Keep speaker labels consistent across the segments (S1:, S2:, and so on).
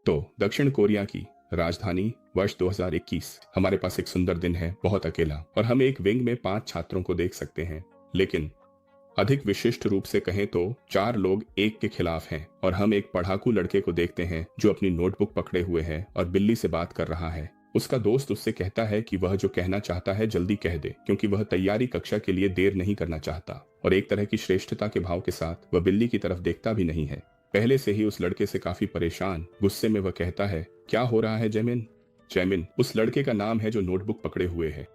S1: तो दक्षिण कोरिया की राजधानी, वर्ष 2021। हमारे पास एक सुंदर दिन है, बहुत अकेला, और हम एक विंग में 5 छात्रों को देख सकते हैं। लेकिन अधिक विशिष्ट रूप से कहें तो 4 लोग एक के खिलाफ हैं, और हम एक पढ़ाकू लड़के को देखते हैं जो अपनी नोटबुक पकड़े हुए है और बिल्ली से बात कर रहा है। उसका दोस्त उससे कहता है कि वह जो कहना चाहता है जल्दी कह दे, क्योंकि वह तैयारी कक्षा के लिए देर नहीं करना चाहता। और एक तरह की श्रेष्ठता के भाव के साथ वह बिल्ली की तरफ देखता भी नहीं है। पहले से ही उस लड़के से काफी परेशान गुस्से में वह कहता है, क्या हो रहा है जैमिन? जैमिन उस लड़के का नाम है जो नोटबुक पकड़े हुए है,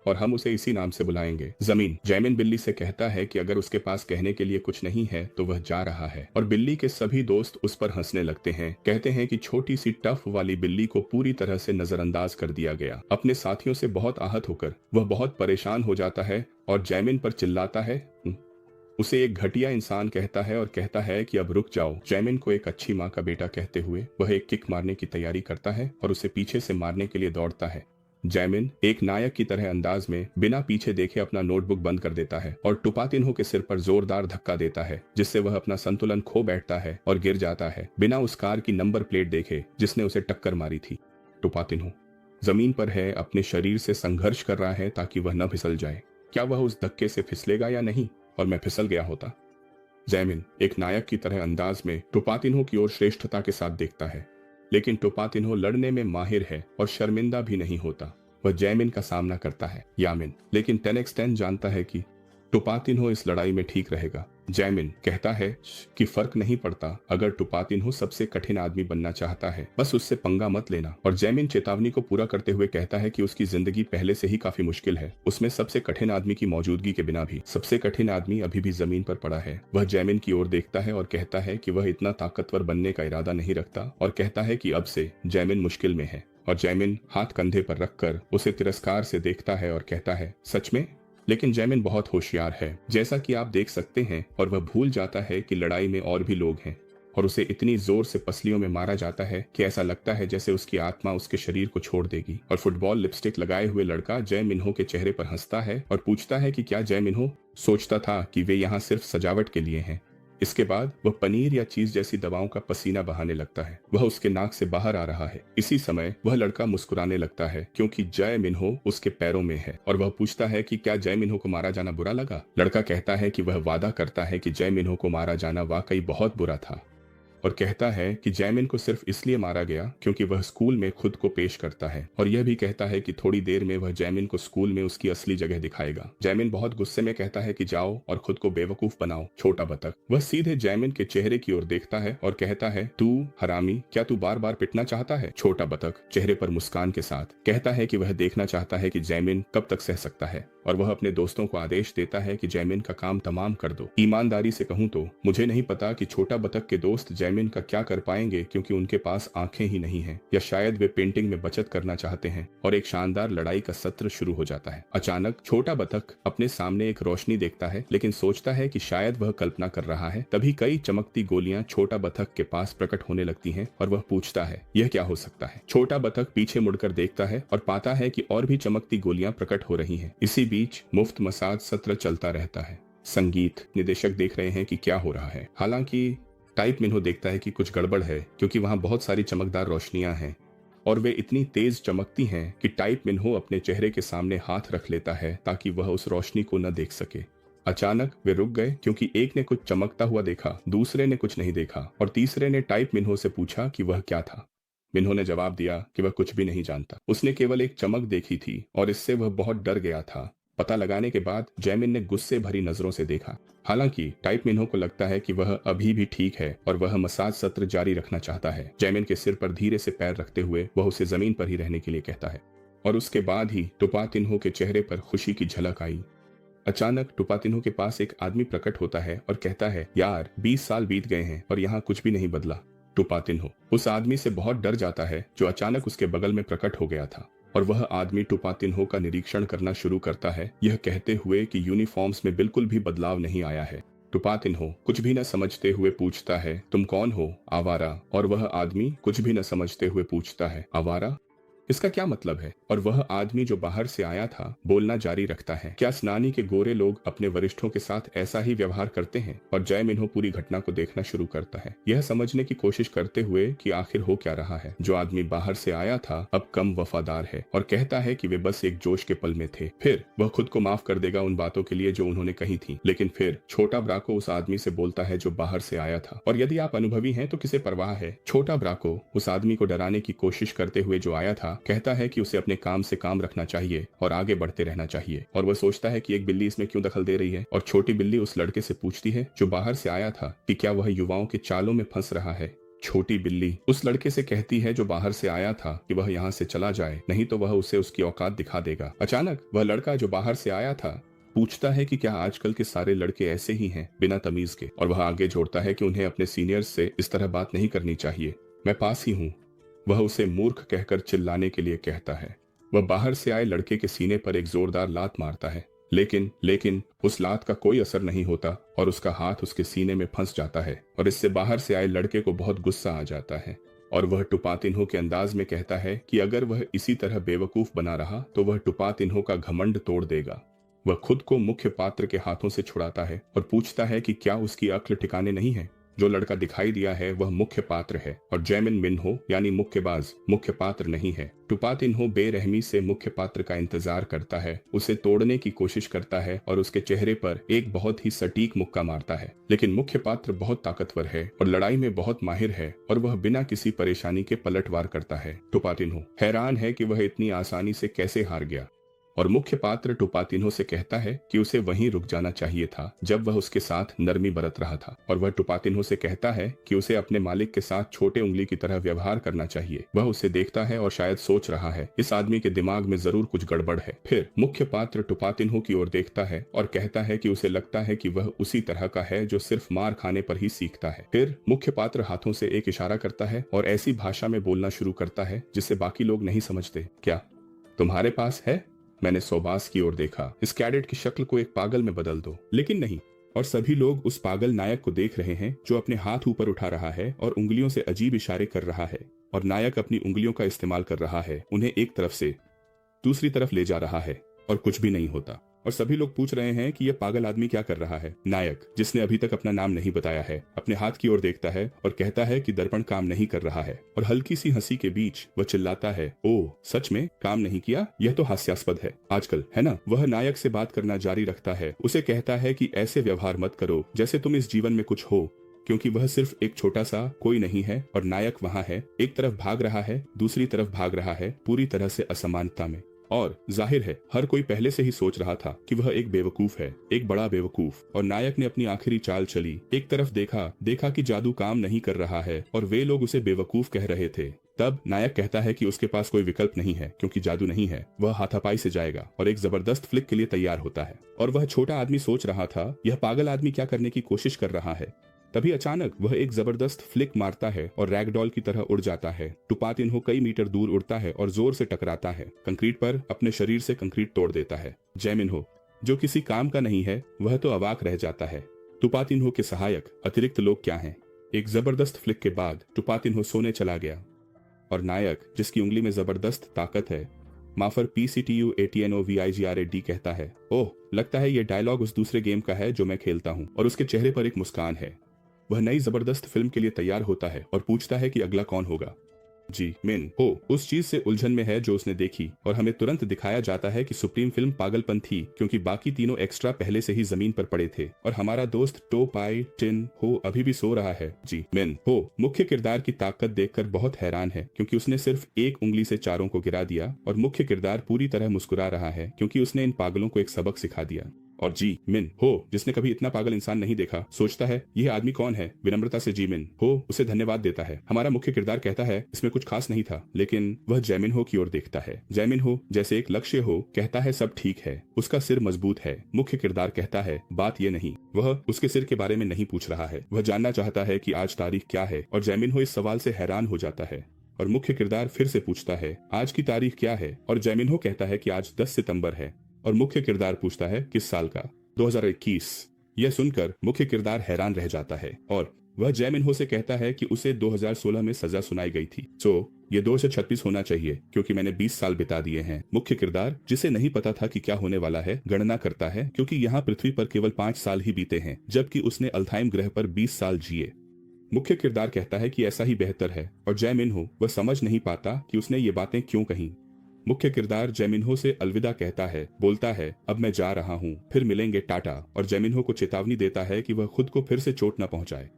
S1: और हम उसे इसी नाम से बुलाएंगे, जमीन। जैमिन बिल्ली से कहता है कि अगर उसके पास कहने के लिए कुछ नहीं है तो वह जा रहा है, और बिल्ली के सभी दोस्त उस पर हंसने लगते हैं। कहते हैं कि छोटी सी टफ वाली बिल्ली को पूरी तरह से नजरअंदाज कर दिया गया। अपने साथियों से बहुत आहत होकर वह बहुत परेशान हो जाता है और जैमिन पर चिल्लाता है। उसे एक घटिया इंसान कहता है और कहता है कि अब रुक जाओ। जैमिन को एक अच्छी माँ का बेटा कहते हुए वह एक किक मारने की तैयारी करता है और उसे पीछे से मारने के लिए दौड़ता है। जैमिन एक नायक की तरह अंदाज में बिना पीछे देखे अपना नोटबुक बंद कर देता है और टुपातिन्हो के सिर पर जोरदार धक्का देता है, जिससे वह अपना संतुलन खो बैठता है और गिर जाता है, बिना उस कार की नंबर प्लेट देखे जिसने उसे टक्कर मारी थी। टुपातिन्हो जमीन पर है, अपने शरीर से संघर्ष कर रहा है ताकि वह न फिसल जाए। क्या वह उस धक्के से फिसलेगा या नहीं? और मैं फिसल गया होता। जैमिन एक नायक की तरह अंदाज में टुपातिन्हो की ओर श्रेष्ठता के साथ देखता है, लेकिन टुपातिन्हो लड़ने में माहिर है और शर्मिंदा भी नहीं होता। वह जैमिन का सामना करता है, यामिन, लेकिन 10x10 जानता है कि टुपातिन्हो इस लड़ाई में ठीक रहेगा। जैमिन कहता है कि फर्क नहीं पड़ता, अगर टुपातिन्हो सबसे कठिन आदमी बनना चाहता है, बस उससे पंगा मत लेना। और जैमिन चेतावनी को पूरा करते हुए कहता है कि उसकी जिंदगी पहले से ही काफी मुश्किल है, उसमें सबसे कठिन आदमी की मौजूदगी के बिना भी। सबसे कठिन आदमी अभी भी जमीन पर पड़ा है। वह जैमिन की ओर देखता है और कहता है कि वह इतना ताकतवर बनने का इरादा नहीं रखता, और कहता है कि अब से जैमिन मुश्किल में है। और जैमिन हाथ कंधे पर रखकर उसे तिरस्कार से देखता है और कहता है, सच में? लेकिन जैमिन बहुत होशियार है, जैसा कि आप देख सकते हैं, और वह भूल जाता है कि लड़ाई में और भी लोग हैं, और उसे इतनी जोर से पसलियों में मारा जाता है कि ऐसा लगता है जैसे उसकी आत्मा उसके शरीर को छोड़ देगी। और फुटबॉल लिपस्टिक लगाए हुए लड़का जय मिन्हो के चेहरे पर हंसता है और पूछता है कि क्या जय मिन्हो सोचता था कि वे यहाँ सिर्फ सजावट के लिए हैं। इसके बाद वह पनीर या चीज जैसी दवाओं का पसीना बहाने लगता है। वह उसके नाक से बाहर आ रहा है। इसी समय वह लड़का मुस्कुराने लगता है क्योंकि जय मिन्हो उसके पैरों में है, और वह पूछता है कि क्या जय मिन्हो को मारा जाना बुरा लगा। लड़का कहता है कि वह वादा करता है कि जय मिन्हो को मारा जाना वाकई बहुत बुरा था, और कहता है कि जैमिन को सिर्फ इसलिए मारा गया क्योंकि वह स्कूल में खुद को पेश करता है, और यह भी कहता है कि थोड़ी देर में वह जैमिन को स्कूल में उसकी असली जगह दिखाएगा। जैमिन बहुत गुस्से में कहता है कि जाओ और खुद को बेवकूफ बनाओ, छोटा बतख। वह सीधे जैमिन के चेहरे की ओर देखता है और कहता है, तू हरामी, क्या तू बार बार पिटना चाहता है? छोटा बतख चेहरे पर मुस्कान के साथ कहता है कि वह देखना चाहता है कि जैमिन कब तक सह सकता है, और वह अपने दोस्तों को आदेश देता है कि जैमिन का काम तमाम कर दो। ईमानदारी से कहूं तो मुझे नहीं पता कि छोटा बतख के दोस्त जैमिन का क्या कर पाएंगे, क्योंकि उनके पास आंखें ही नहीं हैं, या शायद वे पेंटिंग में बचत करना चाहते हैं। और एक शानदार लड़ाई का सत्र शुरू हो जाता है। अचानक छोटा बतख अपने सामने एक रोशनी देखता है, लेकिन सोचता है कि शायद वह कल्पना कर रहा है। तभी कई चमकती गोलियां छोटा बतख के पास प्रकट होने लगती हैं, और वह पूछता है, यह क्या हो सकता है? छोटा बतख पीछे मुड़कर देखता है और पाता है कि और भी चमकती गोलियां प्रकट हो रही हैं। इसी बीच मुफ्त मसाज सत्र चलता रहता है। संगीत निदेशक देख रहे हैं कि क्या हो रहा है। हालांकि टाइप मिन्हो देखता है कि कुछ गड़बड़ है, क्योंकि वहां बहुत सारी चमकदार रोशनियां हैं, और वे इतनी तेज चमकती हैं कि टाइप मिन्हो अपने चेहरे के सामने हाथ रख लेता है ताकि वह उस रोशनी को न देख सके। अचानक वे रुक गए, क्योंकि एक ने कुछ चमकता हुआ देखा, दूसरे ने कुछ नहीं देखा, और तीसरे ने टाइप मिन्हो से पूछा कि वह क्या था। मिन्हो ने जवाब दिया कि वह कुछ भी नहीं जानता। उसने केवल एक चमक देखी थी और इससे वह बहुत डर गया था। पता लगाने के बाद जैमिन ने गुस्से भरी नजरों से देखा। हालांकि टाइप मिन्हो को लगता है कि वह अभी भी ठीक है और वह मसाज सत्र जारी रखना चाहता है। जैमिन के सिर पर धीरे से पैर रखते हुए वह उसे जमीन पर ही रहने के लिए कहता है, और उसके बाद ही टुपातिन्हो के चेहरे पर खुशी की झलक आई। अचानक टुपातिन्हो के पास एक आदमी प्रकट होता है और कहता है, यार 20 साल बीत गए हैं और यहाँ कुछ भी नहीं बदला। टुपातिन्हो उस आदमी से बहुत डर जाता है जो अचानक उसके बगल में प्रकट हो गया था, और वह आदमी टुपातिन्हो का निरीक्षण करना शुरू करता है, यह कहते हुए कि यूनिफॉर्म्स में बिल्कुल भी बदलाव नहीं आया है। टुपातिन्हो कुछ भी न समझते हुए पूछता है, तुम कौन हो? आवारा। और वह आदमी कुछ भी न समझते हुए पूछता है, आवारा? इसका क्या मतलब है? और वह आदमी जो बाहर से आया था बोलना जारी रखता है, क्या स्नानी के गोरे लोग अपने वरिष्ठों के साथ ऐसा ही व्यवहार करते हैं? और जय मिन्हो पूरी घटना को देखना शुरू करता है, यह समझने की कोशिश करते हुए कि आखिर हो क्या रहा है। जो आदमी बाहर से आया था अब कम वफादार है और कहता है कि वे बस एक जोश के पल में थे। फिर वह खुद को माफ कर देगा उन बातों के लिए जो उन्होंने कही थी। लेकिन फिर छोटा ब्राको उस आदमी से बोलता है जो बाहर से आया था, और यदि आप अनुभवी हैं तो किसे परवाह है। छोटा ब्राको उस आदमी को डराने की कोशिश करते हुए जो आया था कहता है कि उसे अपने काम से काम रखना चाहिए और आगे बढ़ते रहना चाहिए। और वह सोचता है कि एक बिल्ली इसमें क्यों दखल दे रही है। और छोटी बिल्ली उस लड़के से पूछती है जो बाहर से आया था कि क्या वह युवाओं के चालों में फंस रहा है। छोटी बिल्ली उस लड़के से कहती है जो बाहर से आया था कि वह यहाँ से चला जाए, नहीं तो वह उसे उसकी औकात दिखा देगा। अचानक वह लड़का जो बाहर से आया था पूछता है कि क्या आजकल के सारे लड़के ऐसे ही हैं, बिना तमीज के। और वह आगे जोड़ता है कि उन्हें अपने सीनियर्स से इस तरह बात नहीं करनी चाहिए, मैं पास ही हूँ। वह उसे मूर्ख कहकर चिल्लाने के लिए कहता है। वह बाहर से आए लड़के के सीने पर एक जोरदार लात मारता है, लेकिन उस लात का कोई असर नहीं होता और उसका हाथ उसके सीने में फंस जाता है। और इससे बाहर से आए लड़के को बहुत गुस्सा आ जाता है और वह टुपातिन्हो के अंदाज में कहता है कि अगर वह इसी तरह बेवकूफ बना रहा तो वह टुपातिन्हो का घमंड तोड़ देगा। वह खुद को मुख्य पात्र के हाथों से छुड़ाता है और पूछता है कि क्या उसकी अक्ल ठिकाने नहीं है। जो लड़का दिखाई दिया है वह मुख्य पात्र है और जैमिन मिन्हो यानी मुक्केबाज मुख्य पात्र नहीं है। टुपातिन्हो बेरहमी से मुख्य पात्र का इंतजार करता है, उसे तोड़ने की कोशिश करता है और उसके चेहरे पर एक बहुत ही सटीक मुक्का मारता है। लेकिन मुख्य पात्र बहुत ताकतवर है और लड़ाई में बहुत माहिर है और वह बिना किसी परेशानी के पलटवार करता है। टुपातिन्हो हैरान है कि वह इतनी आसानी से कैसे हार गया और मुख्य पात्र टुपातिन्हो से कहता है कि उसे वहीं रुक जाना चाहिए था जब वह उसके साथ नरमी बरत रहा था। और वह टुपातिन्हो से कहता है कि उसे अपने मालिक के साथ छोटे उंगली की तरह व्यवहार करना चाहिए। वह उसे देखता है और शायद सोच रहा है इस आदमी के दिमाग में जरूर कुछ गड़बड़ है। फिर मुख्य पात्र टुपातिन्हो की ओर देखता है और कहता है कि उसे लगता है कि वह उसी तरह का है जो सिर्फ मार खाने पर ही सीखता है। फिर मुख्य पात्र हाथों से एक इशारा करता है और ऐसी भाषा में बोलना शुरू करता है जिसे बाकी लोग नहीं समझते। क्या तुम्हारे पास है? मैंने सोबास की ओर देखा। इस कैडेट की शक्ल को एक पागल में बदल दो। लेकिन नहीं, और सभी लोग उस पागल नायक को देख रहे हैं जो अपने हाथ ऊपर उठा रहा है और उंगलियों से अजीब इशारे कर रहा है। और नायक अपनी उंगलियों का इस्तेमाल कर रहा है, उन्हें एक तरफ से दूसरी तरफ ले जा रहा है और कुछ भी नहीं होता। और सभी लोग पूछ रहे हैं कि यह पागल आदमी क्या कर रहा है। नायक, जिसने अभी तक अपना नाम नहीं बताया है, अपने हाथ की ओर देखता है और कहता है कि दर्पण काम नहीं कर रहा है। और हल्की सी हंसी के बीच वह चिल्लाता है, ओह सच में काम नहीं किया? यह तो हास्यास्पद है आजकल, है ना? वह नायक से बात करना जारी रखता है, उसे कहता है कि ऐसे व्यवहार मत करो जैसे तुम इस जीवन में कुछ हो, क्योंकि वह सिर्फ एक छोटा सा कोई नहीं है और नायक वहाँ है, एक तरफ भाग रहा है, दूसरी तरफ भाग रहा है, पूरी तरह से असमानता में। और जाहिर है हर कोई पहले से ही सोच रहा था कि वह एक बेवकूफ है, एक बड़ा बेवकूफ। और नायक ने अपनी आखिरी चाल चली, एक तरफ देखा कि जादू काम नहीं कर रहा है और वे लोग उसे बेवकूफ कह रहे थे। तब नायक कहता है कि उसके पास कोई विकल्प नहीं है, क्योंकि जादू नहीं है। वह हाथापाई से जाएगा और एक जबरदस्त फ्लिक के लिए तैयार होता है। और वह छोटा आदमी सोच रहा था यह पागल आदमी क्या करने की कोशिश कर रहा है। तभी अचानक वह एक जबरदस्त फ्लिक मारता है और रैगडॉल की तरह उड़ जाता है। टुपातिन्हो कई मीटर दूर उड़ता है और जोर से टकराता है कंक्रीट पर, अपने शरीर से कंक्रीट तोड़ देता है। जैमिन्हो, जो किसी काम का नहीं है, वह तो अवाक रह जाता है। टुपातिन्हो के सहायक अतिरिक्त लोग क्या हैं? एक जबरदस्त फ्लिक के बाद टुपातिन्हो सोने चला गया और नायक, जिसकी उंगली में जबरदस्त ताकत है, माफर PCTUATNOVIGRAD कहता है, ओह लगता है ये डायलॉग उस दूसरे गेम का है जो मैं खेलता हूँ। और उसके चेहरे पर एक मुस्कान है। वह नई जबरदस्त फिल्म के लिए तैयार होता है और पूछता है कि अगला कौन होगा। जी मिन हो उस चीज से उलझन में है जो उसने देखी और हमें तुरंत दिखाया जाता है कि सुप्रीम फिल्म पागलपन थी, क्योंकि बाकी तीनों एक्स्ट्रा पहले से ही जमीन पर पड़े थे और हमारा दोस्त टो पाई टिन हो अभी भी सो रहा है। जी मिन हो मुख्य किरदार की ताकत देखकर बहुत हैरान है, क्योंकि उसने सिर्फ एक उंगली से चारों को गिरा दिया और मुख्य किरदार पूरी तरह मुस्कुरा रहा है, क्योंकि उसने इन पागलों को एक सबक सिखा दिया। और जी मिन हो, जिसने कभी इतना पागल इंसान नहीं देखा, सोचता है यह आदमी कौन है। विनम्रता से जी मिन हो उसे धन्यवाद देता है। हमारा मुख्य किरदार कहता है इसमें कुछ खास नहीं था, लेकिन वह जैमिन्हो की ओर देखता है। जैमिन्हो जैसे एक लक्ष्य हो कहता है सब ठीक है, उसका सिर मजबूत है। मुख्य किरदार कहता है बात ये नहीं, वह उसके सिर के बारे में नहीं पूछ रहा है, वह जानना चाहता है कि आज तारीख क्या है। और जैमिन्हो इस सवाल से हैरान हो जाता है और मुख्य किरदार फिर से पूछता है आज की तारीख क्या है। और जैमिन्हो कहता है कि आज 10 सितंबर है। और मुख्य किरदार पूछता है किस साल का? 2021। यह सुनकर मुख्य किरदार हैरान रह जाता है और वह जय मिन्हो से कहता है कि उसे 2016 में सजा सुनाई गई थी, ये 236 होना चाहिए क्योंकि मैंने 20 साल बिता दिए हैं। मुख्य किरदार, जिसे नहीं पता था कि क्या होने वाला है, गणना करता है क्योंकि यहाँ पृथ्वी पर केवल 5 साल ही बीते हैं, जबकि उसने अल्थाइम ग्रह पर 20 साल जिए। मुख्य किरदार कहता है कि ऐसा ही बेहतर है, और जय मिन्हो वह समझ नहीं पाता कि उसने ये बातें क्यों कही। मुख्य किरदार जय मिन्हो से अलविदा कहता है, बोलता है अब मैं जा रहा हूँ, फिर मिलेंगे, टाटा, और जय मिन्हो को चेतावनी देता है कि वह खुद को फिर से चोट न पहुंचाए।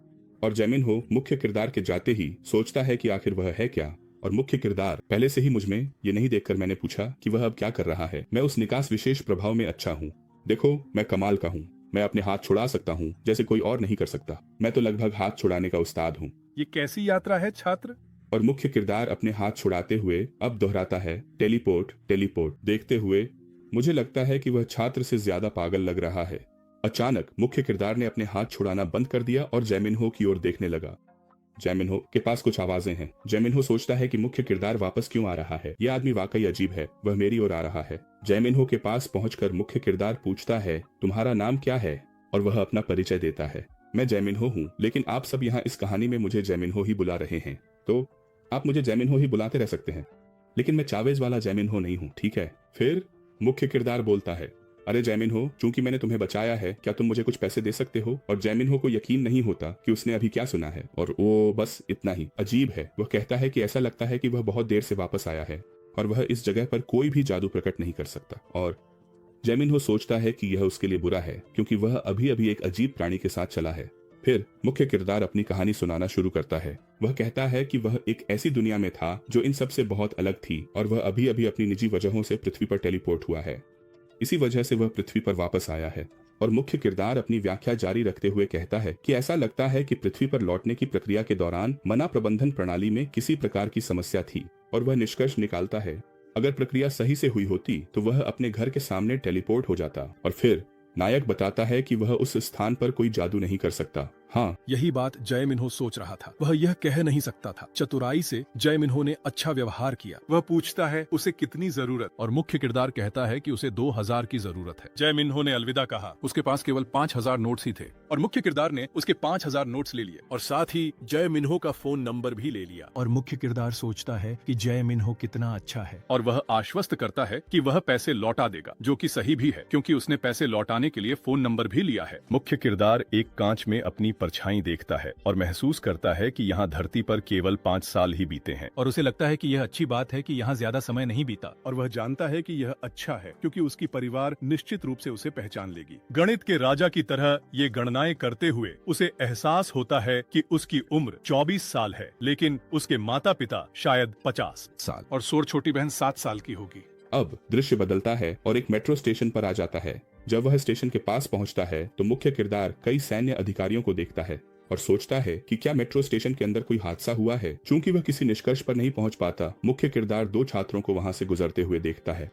S1: और जय मिन्हो मुख्य किरदार के जाते ही सोचता है कि आखिर वह है क्या। और मुख्य किरदार, पहले से ही मुझ में ये नहीं देखकर मैंने पूछा कि वह अब क्या कर रहा है। मैं उस निकास विशेष प्रभाव में अच्छा हूँ। देखो, मैं कमाल का हूँ। मैं अपने हाथ छुड़ा सकता हूँ जैसे कोई और नहीं कर सकता। मैं तो लगभग हाथ छुड़ाने का उस्ताद हूँ।
S2: ये कैसी यात्रा है छात्र?
S1: और मुख्य किरदार अपने हाथ छुड़ाते हुए अब दोहराता है, टेलीपोर्ट, टेलीपोर्ट। देखते हुए मुझे लगता है कि वह छात्र से ज्यादा पागल लग रहा है। अचानक मुख्य किरदार ने अपने हाथ छुड़ाना बंद कर दिया और जय मिन्हो की ओर देखने लगा। जय मिन्हो के पास कुछ आवाजें हैं। जय मिन्हो सोचता है कि मुख्य किरदार वापस क्यों आ रहा है। यह आदमी वाकई अजीब है, वह मेरी ओर आ रहा है। जय मिन्हो के पास पहुंचकर मुख्य किरदार पूछता है, तुम्हारा नाम क्या है? और वह अपना परिचय देता है। मैं जय मिन्हो हूँ, लेकिन आप सब यहाँ इस कहानी में मुझे जय मिन्हो ही बुला रहे हैं, तो आप मुझे जय मिन्हो ही बुलाते रह सकते हैं, लेकिन मैं चावेज वाला जय मिन्हो नहीं हूँ, ठीक है? फिर मुख्य किरदार बोलता है, अरे जय मिन्हो, चूंकि मैंने तुम्हें बचाया है, क्या तुम मुझे कुछ पैसे दे सकते हो? और जय मिन्हो को यकीन नहीं होता कि उसने अभी क्या सुना है, और वो बस इतना ही अजीब है। वह कहता है कि ऐसा लगता है कि वह बहुत देर से वापस आया है और वह इस जगह पर कोई भी जादू प्रकट नहीं कर सकता। और जय मिन्हो सोचता है कि यह उसके लिए बुरा है क्योंकि वह अभी अभी एक अजीब प्राणी के साथ चला है। फिर मुख्य किरदार अपनी कहानी सुनाना शुरू करता है। वह कहता है कि वह एक ऐसी दुनिया में था जो इन सब से बहुत अलग थी और वह अभी अभी अपनी निजी वजहों से पृथ्वी पर टेलीपोर्ट हुआ है। इसी वजह से वह पृथ्वी पर वापस आया है। और मुख्य किरदार अपनी व्याख्या जारी रखते हुए कहता है कि ऐसा लगता है कि पृथ्वी पर लौटने की प्रक्रिया के दौरान मना प्रबंधन प्रणाली में किसी प्रकार की समस्या थी। और वह निष्कर्ष निकालता है, अगर प्रक्रिया सही से हुई होती तो वह अपने घर के सामने टेलीपोर्ट हो जाता। और फिर नायक बताता है कि वह उस स्थान पर कोई जादू नहीं कर सकता। हाँ,
S2: यही बात जय मिन्हो सोच रहा था। वह यह कह नहीं सकता था। चतुराई से जय मिन्हो ने अच्छा व्यवहार किया। वह पूछता है उसे कितनी जरूरत, और मुख्य किरदार कहता है कि उसे 2000 की जरूरत है। जय मिन्हो ने अलविदा कहा। उसके पास केवल 5000 नोट्स ही थे और मुख्य किरदार ने उसके 5000 नोट्स ले लिए और साथ ही जय मिन्हो का फोन नंबर भी ले लिया। और मुख्य किरदार सोचता है कि जय मिन्हो कितना अच्छा है और वह आश्वस्त करता है कि वह पैसे लौटा देगा, जो कि सही भी है क्योंकि उसने पैसे लौटाने के लिए फोन नंबर भी लिया है। मुख्य किरदार एक कांच में अपनी परछाई देखता है और महसूस करता है कि यहाँ धरती पर केवल 5 साल ही बीते हैं और उसे लगता है कि यह अच्छी बात है कि यहाँ ज्यादा समय नहीं बीता। और वह जानता है कि यह अच्छा है क्योंकि उसकी परिवार निश्चित रूप से उसे पहचान लेगी। गणित के राजा की तरह ये गणनाएं करते हुए उसे एहसास होता है कि उसकी उम्र 24 साल है, लेकिन उसके माता पिता शायद 50 साल और सोर छोटी बहन 7 साल की होगी।
S1: अब दृश्य बदलता है और एक मेट्रो स्टेशन पर आ जाता है। जब वह स्टेशन के पास पहुंचता है तो मुख्य किरदार कई सैन्य अधिकारियों को देखता है और सोचता है कि क्या मेट्रो स्टेशन के अंदर कोई हादसा हुआ है। चूंकि वह किसी निष्कर्ष पर नहीं पहुंच पाता, मुख्य किरदार 2 छात्रों को वहां से गुजरते हुए देखता है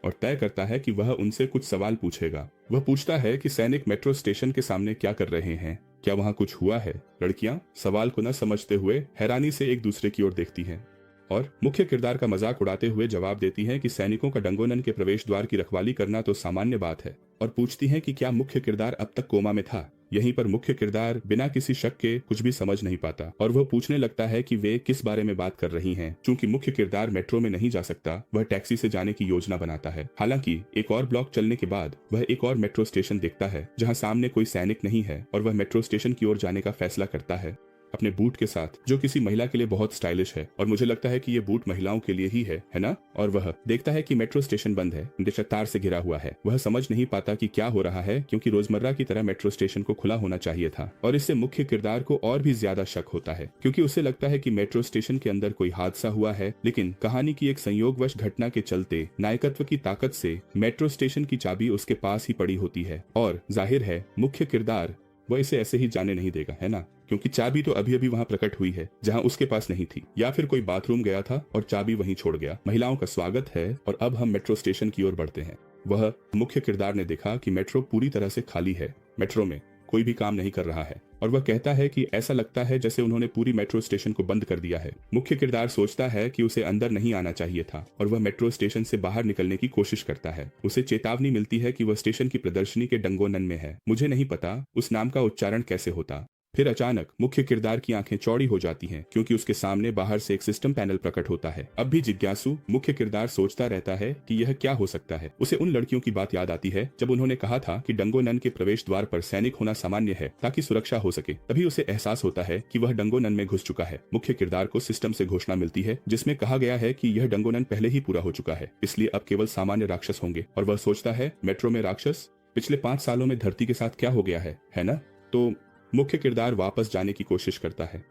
S1: और तय करता है कि वह उनसे कुछ सवाल पूछेगा। वह पूछता है कि सैनिक मेट्रो स्टेशन के सामने क्या कर रहे हैं, क्या वहाँ कुछ हुआ है? लड़कियां सवाल को न समझते हुए हैरानी से एक दूसरे की ओर देखती हैं और मुख्य किरदार का मजाक उड़ाते हुए जवाब देती हैं कि सैनिकों का डंगोनन के प्रवेश द्वार की रखवाली करना तो सामान्य बात है, और पूछती हैं कि क्या मुख्य किरदार अब तक कोमा में था। यहीं पर मुख्य किरदार बिना किसी शक के कुछ भी समझ नहीं पाता और वह पूछने लगता है कि वे किस बारे में बात कर रही हैं। चूंकि मुख्य किरदार मेट्रो में नहीं जा सकता, वह टैक्सी से जाने की योजना बनाता है। हालांकि एक और ब्लॉक चलने के बाद वह एक और मेट्रो स्टेशन देखता है जहां सामने कोई सैनिक नहीं है और वह मेट्रो स्टेशन की ओर जाने का फैसला करता है अपने बूट के साथ, जो किसी महिला के लिए बहुत स्टाइलिश है और मुझे लगता है कि ये बूट महिलाओं के लिए ही है ना? और वह देखता है कि मेट्रो स्टेशन बंद है, निश्चित तार से घिरा हुआ है। वह समझ नहीं पाता कि क्या हो रहा है क्योंकि रोजमर्रा की तरह मेट्रो स्टेशन को खुला होना चाहिए था और इससे मुख्य किरदार को और भी ज्यादा शक होता है क्योंकि उसे लगता है कि मेट्रो स्टेशन के अंदर कोई हादसा हुआ है। लेकिन कहानी की एक संयोगवश घटना के चलते नायकत्व की ताकत से मेट्रो स्टेशन की चाबी उसके पास ही पड़ी होती है और जाहिर है मुख्य किरदार वह इसे ऐसे ही जाने नहीं देगा, है ना? क्योंकि चाबी तो अभी अभी वहां प्रकट हुई है जहां उसके पास नहीं थी, या फिर कोई बाथरूम गया था और चाबी वहीं छोड़ गया। महिलाओं का स्वागत है और अब हम मेट्रो स्टेशन की ओर बढ़ते हैं। वह मुख्य किरदार ने देखा कि मेट्रो पूरी तरह से खाली है, मेट्रो में कोई भी काम नहीं कर रहा है और वह कहता है कि ऐसा लगता है जैसे उन्होंने पूरी मेट्रो स्टेशन को बंद कर दिया है। मुख्य किरदार सोचता है कि उसे अंदर नहीं आना चाहिए था और वह मेट्रो स्टेशन से बाहर निकलने की कोशिश करता है। उसे चेतावनी मिलती है कि वह स्टेशन की प्रदर्शनी के डंगोनन में है। मुझे नहीं पता उस नाम का उच्चारण कैसे होता, फिर अचानक मुख्य किरदार की आंखें चौड़ी हो जाती हैं क्योंकि उसके सामने बाहर से एक सिस्टम पैनल प्रकट होता है। अब भी जिज्ञासु मुख्य किरदार सोचता रहता है कि यह क्या हो सकता है। उसे उन लड़कियों की बात याद आती है जब उन्होंने कहा था कि डंगोनन के प्रवेश द्वार पर सैनिक होना सामान्य है ताकि सुरक्षा हो सके। तभी उसे एहसास होता है कि वह डंगोनन में घुस चुका है। मुख्य किरदार को सिस्टम से घोषणा मिलती है जिसमें कहा गया है कि यह डंगोनन पहले ही पूरा हो चुका है, इसलिए अब केवल सामान्य राक्षस होंगे। और वह सोचता है, मेट्रो में राक्षस, पिछले 5 सालों में धरती के साथ क्या हो गया है ना? तो मुख्य किरदार वापस जाने की कोशिश करता है।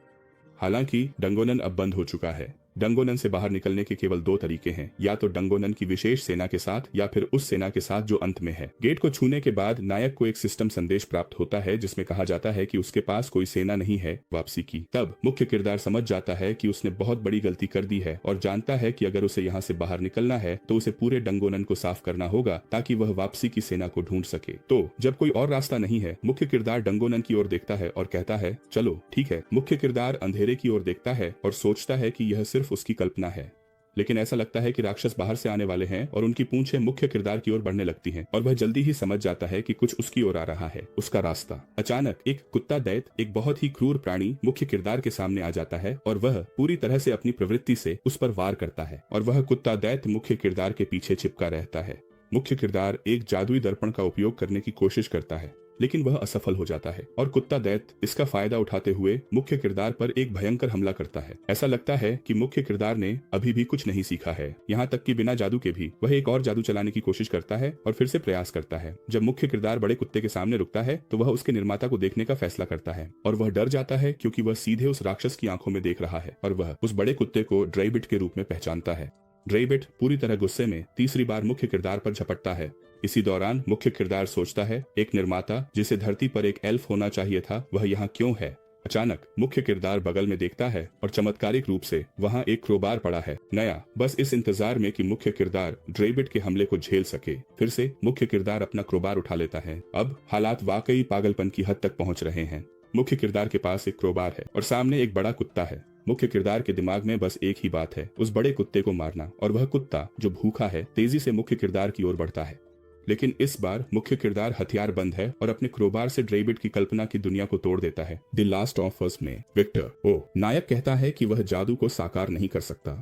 S1: हालांकि डंगोनन अब बंद हो चुका है। डंगोनन से बाहर निकलने के केवल 2 तरीके हैं, या तो डंगोनन की विशेष सेना के साथ या फिर उस सेना के साथ जो अंत में है। गेट को छूने के बाद नायक को एक सिस्टम संदेश प्राप्त होता है जिसमें कहा जाता है कि उसके पास कोई सेना नहीं है वापसी की। तब मुख्य किरदार समझ जाता है कि उसने बहुत बड़ी गलती कर दी है और जानता है कि अगर उसे यहाँ से बाहर निकलना है तो उसे पूरे डंगोनन को साफ करना होगा ताकि वह वापसी की सेना को ढूंढ सके। तो जब कोई और रास्ता नहीं है, मुख्य किरदार डंगोनन की ओर देखता है और कहता है, चलो ठीक है। मुख्य किरदार अंधेरे की ओर देखता है और सोचता है कि यह सिर्फ उसकी कल्पना है, लेकिन ऐसा लगता है कि राक्षस बाहर से आने वाले हैं और उनकी पूंछें मुख्य किरदार की ओर बढ़ने लगती हैं और वह जल्दी ही समझ जाता है कि कुछ उसकी ओर आ रहा है, उसका रास्ता। अचानक एक कुत्ता दैत्य, एक बहुत ही क्रूर प्राणी, मुख्य किरदार के सामने आ जाता है और वह पूरी तरह से अपनी प्रवृत्ति से उस पर वार करता है और वह कुत्ता दैत्य मुख्य किरदार के पीछे चिपका रहता है। मुख्य किरदार एक जादुई दर्पण का उपयोग करने की कोशिश करता है लेकिन वह असफल हो जाता है और कुत्ता दैत्य इसका फायदा उठाते हुए मुख्य किरदार पर एक भयंकर हमला करता है। ऐसा लगता है कि मुख्य किरदार ने अभी भी कुछ नहीं सीखा है, यहाँ तक कि बिना जादू के भी वह एक और जादू चलाने की कोशिश करता है और फिर से प्रयास करता है। जब मुख्य किरदार बड़े कुत्ते के सामने रुकता है तो वह उसके निर्माता को देखने का फैसला करता है और वह डर जाता है क्योंकि वह सीधे उस राक्षस की आंखों में देख रहा है और वह उस बड़े कुत्ते को ड्रेबिट के रूप में पहचानता है। ड्रेबिट पूरी तरह गुस्से में तीसरी बार मुख्य किरदार पर झपटता है। इसी दौरान मुख्य किरदार सोचता है, एक निर्माता जिसे धरती पर एक एल्फ होना चाहिए था, वह यहाँ क्यों है? अचानक मुख्य किरदार बगल में देखता है और चमत्कारिक रूप से वहाँ एक क्रोबार पड़ा है, नया, बस इस इंतजार में कि मुख्य किरदार ड्रेबिट के हमले को झेल सके। फिर से मुख्य किरदार अपना क्रोबार उठा लेता है। अब हालात वाकई पागलपन की हद तक पहुंच रहे हैं। मुख्य किरदार के पास एक क्रोबार है और सामने एक बड़ा कुत्ता है। मुख्य किरदार के दिमाग में बस एक ही बात है, उस बड़े कुत्ते को मारना। और वह कुत्ता जो भूखा है तेजी से मुख्य किरदार की ओर बढ़ता है, लेकिन इस बार मुख्य किरदार हथियार बंद है और अपने क्रोबार से ड्रेबिट की कल्पना की दुनिया को तोड़ देता है। द लास्ट ऑफ अस में विक्टर नायक कहता है कि वह जादू को साकार नहीं कर सकता,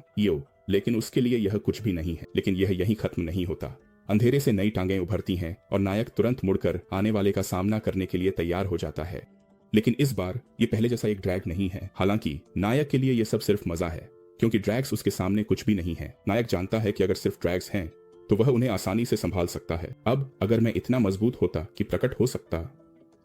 S1: लेकिन उसके लिए यह कुछ भी नहीं है। लेकिन यह यहीं खत्म नहीं होता। अंधेरे से नई टांगें उभरती हैं और नायक तुरंत मुड़कर आने वाले का सामना करने के लिए तैयार हो जाता है। लेकिन इस बार ये पहले जैसा एक ड्रैग नहीं है। हालांकि नायक के लिए यह सब सिर्फ मजा है क्योंकि ड्रैग्स उसके सामने कुछ भी नहीं है। नायक जानता है कि अगर सिर्फ ड्रैग्स हैं तो वह उन्हें आसानी से संभाल सकता है। अब अगर मैं इतना मजबूत होता कि प्रकट हो सकता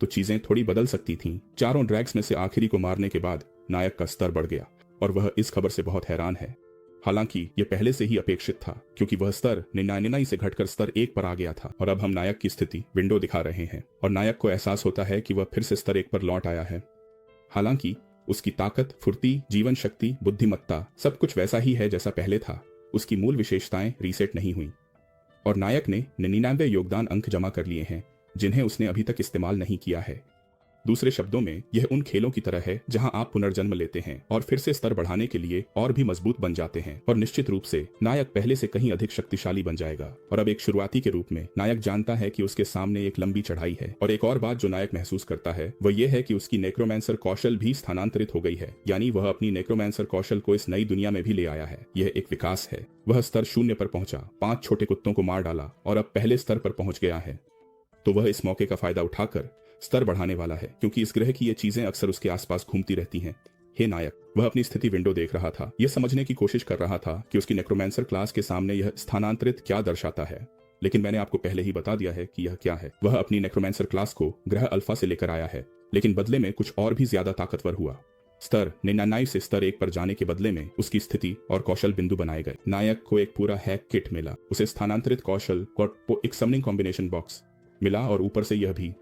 S1: तो चीजें थोड़ी बदल सकती थीं। 4 ड्रैग्स में से आखिरी को मारने के बाद नायक का स्तर बढ़ गया और वह इस खबर से बहुत हैरान है। हालांकि यह पहले से ही अपेक्षित था क्योंकि वह स्तर 99 से घटकर स्तर 1 पर आ गया था और अब हम नायक की स्थिति विंडो दिखा रहे हैं और नायक को एहसास होता है कि वह फिर से स्तर 1 पर लौट आया है। हालांकि उसकी ताकत, फुर्ती, जीवन शक्ति, बुद्धिमत्ता सब कुछ वैसा ही है जैसा पहले था। उसकी मूल विशेषताएं रीसेट नहीं हुई और नायक ने 99 योगदान अंक जमा कर लिए हैं जिन्हें उसने अभी तक इस्तेमाल नहीं किया है। दूसरे शब्दों में यह उन खेलों की तरह है जहां आप पुनर्जन्म लेते हैं और फिर से स्तर बढ़ाने के लिए और भी मजबूत बन जाते हैं और निश्चित रूप से नायक पहले से कहीं अधिक शक्तिशाली बन जाएगा। और अब एक शुरुआती के रूप में नायक जानता है कि उसके सामने एक लंबी चढ़ाई है। और एक और बात जो नायक महसूस करता है वह यह है कि उसकी नेक्रोमैंसर कौशल भी स्थानांतरित हो गई है, यानी वह अपनी नेक्रोमैंसर कौशल को इस नई दुनिया में भी ले आया है। यह एक विकास है। वह स्तर 0 पर पहुंचा, 5 छोटे कुत्तों को मार डाला और अब पहले स्तर पर पहुंच गया है। तो वह इस मौके का फायदा उठाकर स्तर बढ़ाने वाला है क्योंकि इस ग्रह की ये चीजें अक्सर उसके आसपास घूमती रहती हैं। हे नायक, वह अपनी स्थिति विंडो देख रहा था, यह समझने की कोशिश कर रहा था कि उसकी नेक्रोमैंसर क्लास के सामने यह स्थानांतरित क्या दर्शाता है। लेकिन मैंने आपको पहले ही बता दिया है कि यह क्या है। वह अपनी नेक्रोमैंसर क्लास को ग्रह अल्फा से लेकर आया है, लेकिन बदले में कुछ और भी ज्यादा ताकतवर हुआ। स्तर 99 से स्तर 1 पर जाने के बदले में उसकी स्थिति और कौशल बिंदु बनाए गए। नायक को एक पूरा हैक किट मिला, उसे स्थानांतरित कौशल और एक समनिंग कॉम्बिनेशन बॉक्स मिला और ऊपर से यह भी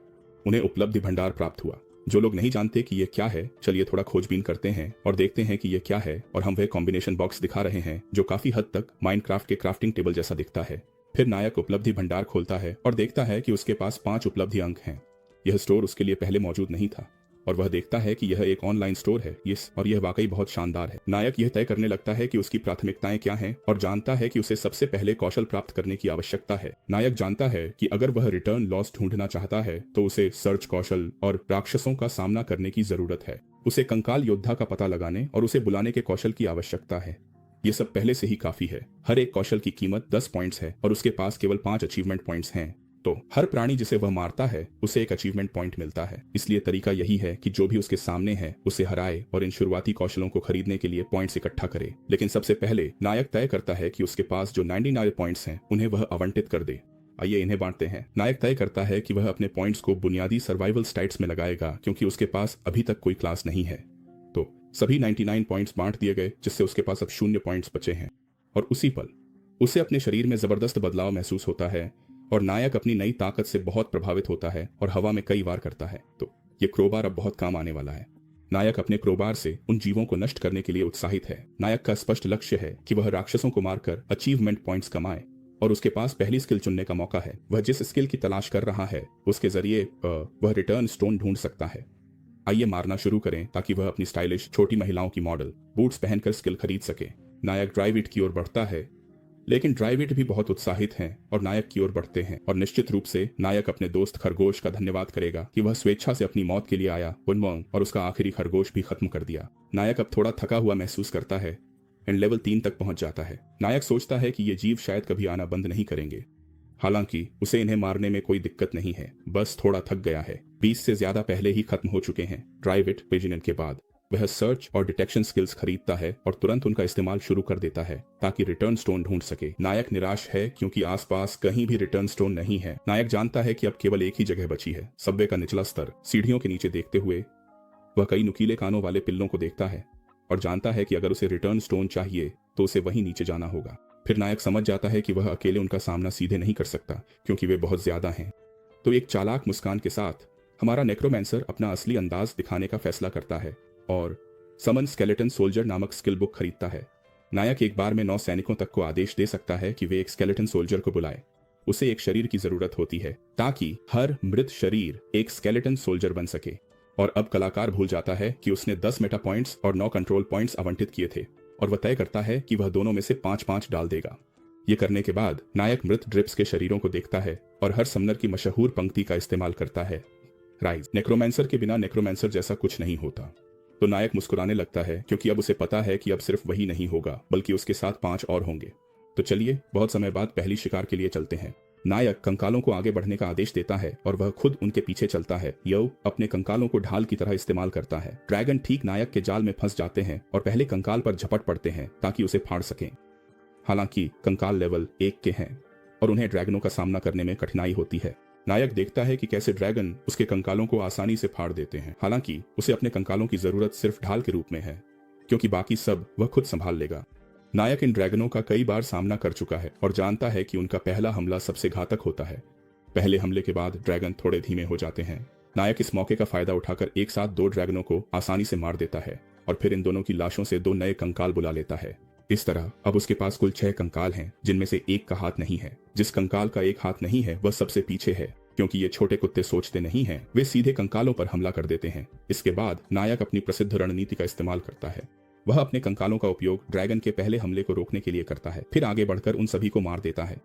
S1: उन्हें उपलब्धि भंडार प्राप्त हुआ। जो लोग नहीं जानते कि यह क्या है, चलिए थोड़ा खोजबीन करते हैं और देखते हैं कि यह क्या है। और हम वह कॉम्बिनेशन बॉक्स दिखा रहे हैं जो काफी हद तक माइनक्राफ्ट के क्राफ्टिंग टेबल जैसा दिखता है। फिर नायक उपलब्धि भंडार खोलता है और देखता है कि उसके पास 5 उपलब्धि अंक हैं। यह स्टोर उसके लिए पहले मौजूद नहीं था। और वह देखता है कि यह एक ऑनलाइन स्टोर है और यह वाकई बहुत शानदार है। नायक यह तय करने लगता है कि उसकी प्राथमिकताएं क्या हैं और जानता है कि उसे सबसे पहले कौशल प्राप्त करने की आवश्यकता है। नायक जानता है कि अगर वह रिटर्न लॉस ढूंढना चाहता है तो उसे सर्च कौशल और राक्षसों का सामना करने की जरूरत है। उसे कंकाल योद्धा का पता लगाने और उसे बुलाने के कौशल की आवश्यकता है। ये सब पहले से ही काफी है। हर एक कौशल की कीमत 10 पॉइंट्स है और उसके पास केवल 5 अचीवमेंट पॉइंट्स हैं। तो हर प्राणी जिसे वह मारता है उसे एक अचीवमेंट पॉइंट मिलता है। इसलिए तरीका यही है कि जो भी उसके सामने है उसे हराए और इन शुरुआती कौशलों को खरीदने के लिए पॉइंट्स इकट्ठा करे। लेकिन सबसे पहले नायक तय करता है कि उसके पास जो 99 पॉइंट्स हैं उन्हें वह आवंटित कर दे। आइए इन्हें बांटते हैं। नायक तय करता है कि वह अपने पॉइंट्स को बुनियादी सर्वाइवल स्टैट्स में लगाएगा क्योंकि उसके पास अभी तक कोई क्लास नहीं है। तो सभी 99 पॉइंट्स बांट दिए गए, जिससे उसके पास अब 0 पॉइंट्स बचे हैं। और उसी पल उसे अपने शरीर में जबरदस्त बदलाव महसूस होता है और नायक अपनी नई ताकत से बहुत प्रभावित होता है और हवा में कई वार करता है। तो ये क्रोबार अब बहुत काम आने वाला है। नायक अपने क्रोबार से उन जीवों को नष्ट करने के लिए उत्साहित है। नायक का स्पष्ट लक्ष्य है कि वह राक्षसों को मारकर अचीवमेंट पॉइंट्स कमाए और उसके पास पहली स्किल चुनने का मौका है। वह जिस स्किल की तलाश कर रहा है उसके जरिए वह रिटर्न स्टोन ढूंढ सकता है। आइए मारना शुरू करें ताकि वह अपनी स्टाइलिश छोटी महिलाओं की मॉडल बूट्स पहनकर स्किल खरीद सके। नायक ड्राइव इट की ओर बढ़ता है, लेकिन ड्राइव इट भी बहुत उत्साहित हैं और नायक की ओर बढ़ते हैं। और निश्चित रूप से नायक अपने दोस्त खरगोश का धन्यवाद करेगा कि वह स्वेच्छा से अपनी मौत के लिए आया और उसका आखिरी खरगोश भी खत्म कर दिया। नायक अब थोड़ा थका हुआ महसूस करता है एंड लेवल 3 तक पहुंच जाता है। नायक सोचता है कि ये जीव शायद कभी आना बंद नहीं करेंगे। हालांकि उसे इन्हें मारने में कोई दिक्कत नहीं है, बस थोड़ा थक गया है। 20 से ज्यादा पहले ही खत्म हो चुके हैं। ड्राइव इट पिजन के बाद वह सर्च और डिटेक्शन स्किल्स खरीदता है और तुरंत उनका इस्तेमाल शुरू कर देता है ताकि रिटर्न स्टोन ढूंढ सके। नायक निराश है क्योंकि आसपास कहीं भी रिटर्न स्टोन नहीं है। नायक जानता है कि अब केवल एक ही जगह बची है। सबवे का निचला स्तर। सीढ़ियों के नीचे देखते हुए वह कई नुकीले कानों वाले पिल्लों को देखता है और जानता है कि अगर उसे रिटर्न स्टोन चाहिए तो उसे वहीं नीचे जाना होगा। फिर नायक समझ जाता है कि वह अकेले उनका सामना सीधे नहीं कर सकता क्योंकि वे बहुत ज्यादा हैं। तो एक चालाक मुस्कान के साथ हमारा नेक्रोमैंसर अपना असली अंदाज दिखाने का फैसला करता है और समन स्केलेटन सोल्जर नामक स्किल बुक खरीदता है। नायक एक बार में 9 सैनिकों तक को आदेश दे सकता है कि वे एक स्केलेटन सोल्जर को बुलाए। उसे एक शरीर की जरूरत होती है ताकि हर मृत शरीर एक स्केलेटन सोल्जर बन सके। और अब कलाकार भूल जाता है कि उसने 10 मेटा पॉइंट्स और 9 कंट्रोल पॉइंट्स आवंटित किए थे और वह तय करता है कि वह दोनों में से 5-5 डाल देगा। ये करने के बाद नायक मृत ड्रिप्स के शरीरों को देखता है और हर समनर की मशहूर पंक्ति का इस्तेमाल करता है, राइज। नेक्रोमैंसर के बिना नेक्रोमैंसर जैसा कुछ नहीं होता। तो नायक मुस्कुराने लगता है क्योंकि अब उसे पता है कि अब सिर्फ वही नहीं होगा बल्कि उसके साथ 5 और होंगे। तो चलिए बहुत समय बाद पहली शिकार के लिए चलते हैं। नायक कंकालों को आगे बढ़ने का आदेश देता है और वह खुद उनके पीछे चलता है। यव अपने कंकालों को ढाल की तरह इस्तेमाल करता है। ड्रैगन ठीक नायक के जाल में फंस जाते हैं और पहले कंकाल पर झपट पड़ते हैं ताकि उसे फाड़ सकें। हालांकि कंकाल लेवल 1 के हैं और उन्हें ड्रैगनों का सामना करने में कठिनाई होती है। नायक देखता है कि कैसे ड्रैगन उसके कंकालों को आसानी से फाड़ देते हैं। हालांकि उसे अपने कंकालों की जरूरत सिर्फ ढाल के रूप में है क्योंकि बाकी सब वह खुद संभाल लेगा। नायक इन ड्रैगनों का कई बार सामना कर चुका है और जानता है कि उनका पहला हमला सबसे घातक होता है। पहले हमले के बाद ड्रैगन थोड़े धीमे हो जाते हैं। नायक इस मौके का फायदा उठाकर एक साथ 2 ड्रैगनों को आसानी से मार देता है और फिर इन दोनों की लाशों से 2 नए कंकाल बुला लेता है। इस तरह अब उसके पास कुल 6 कंकाल हैं जिनमें से एक का हाथ नहीं है। जिस कंकाल का एक हाथ नहीं है वह सबसे पीछे है क्योंकि ये छोटे कुत्ते सोचते नहीं हैं, वे सीधे कंकालों पर हमला कर देते हैं। इसके बाद नायक अपनी प्रसिद्ध रणनीति का इस्तेमाल करता है। वह अपने कंकालों का उपयोग ड्रैगन के पहले हमले को रोकने के लिए करता है, फिर आगे बढ़कर उन सभी को मार देता है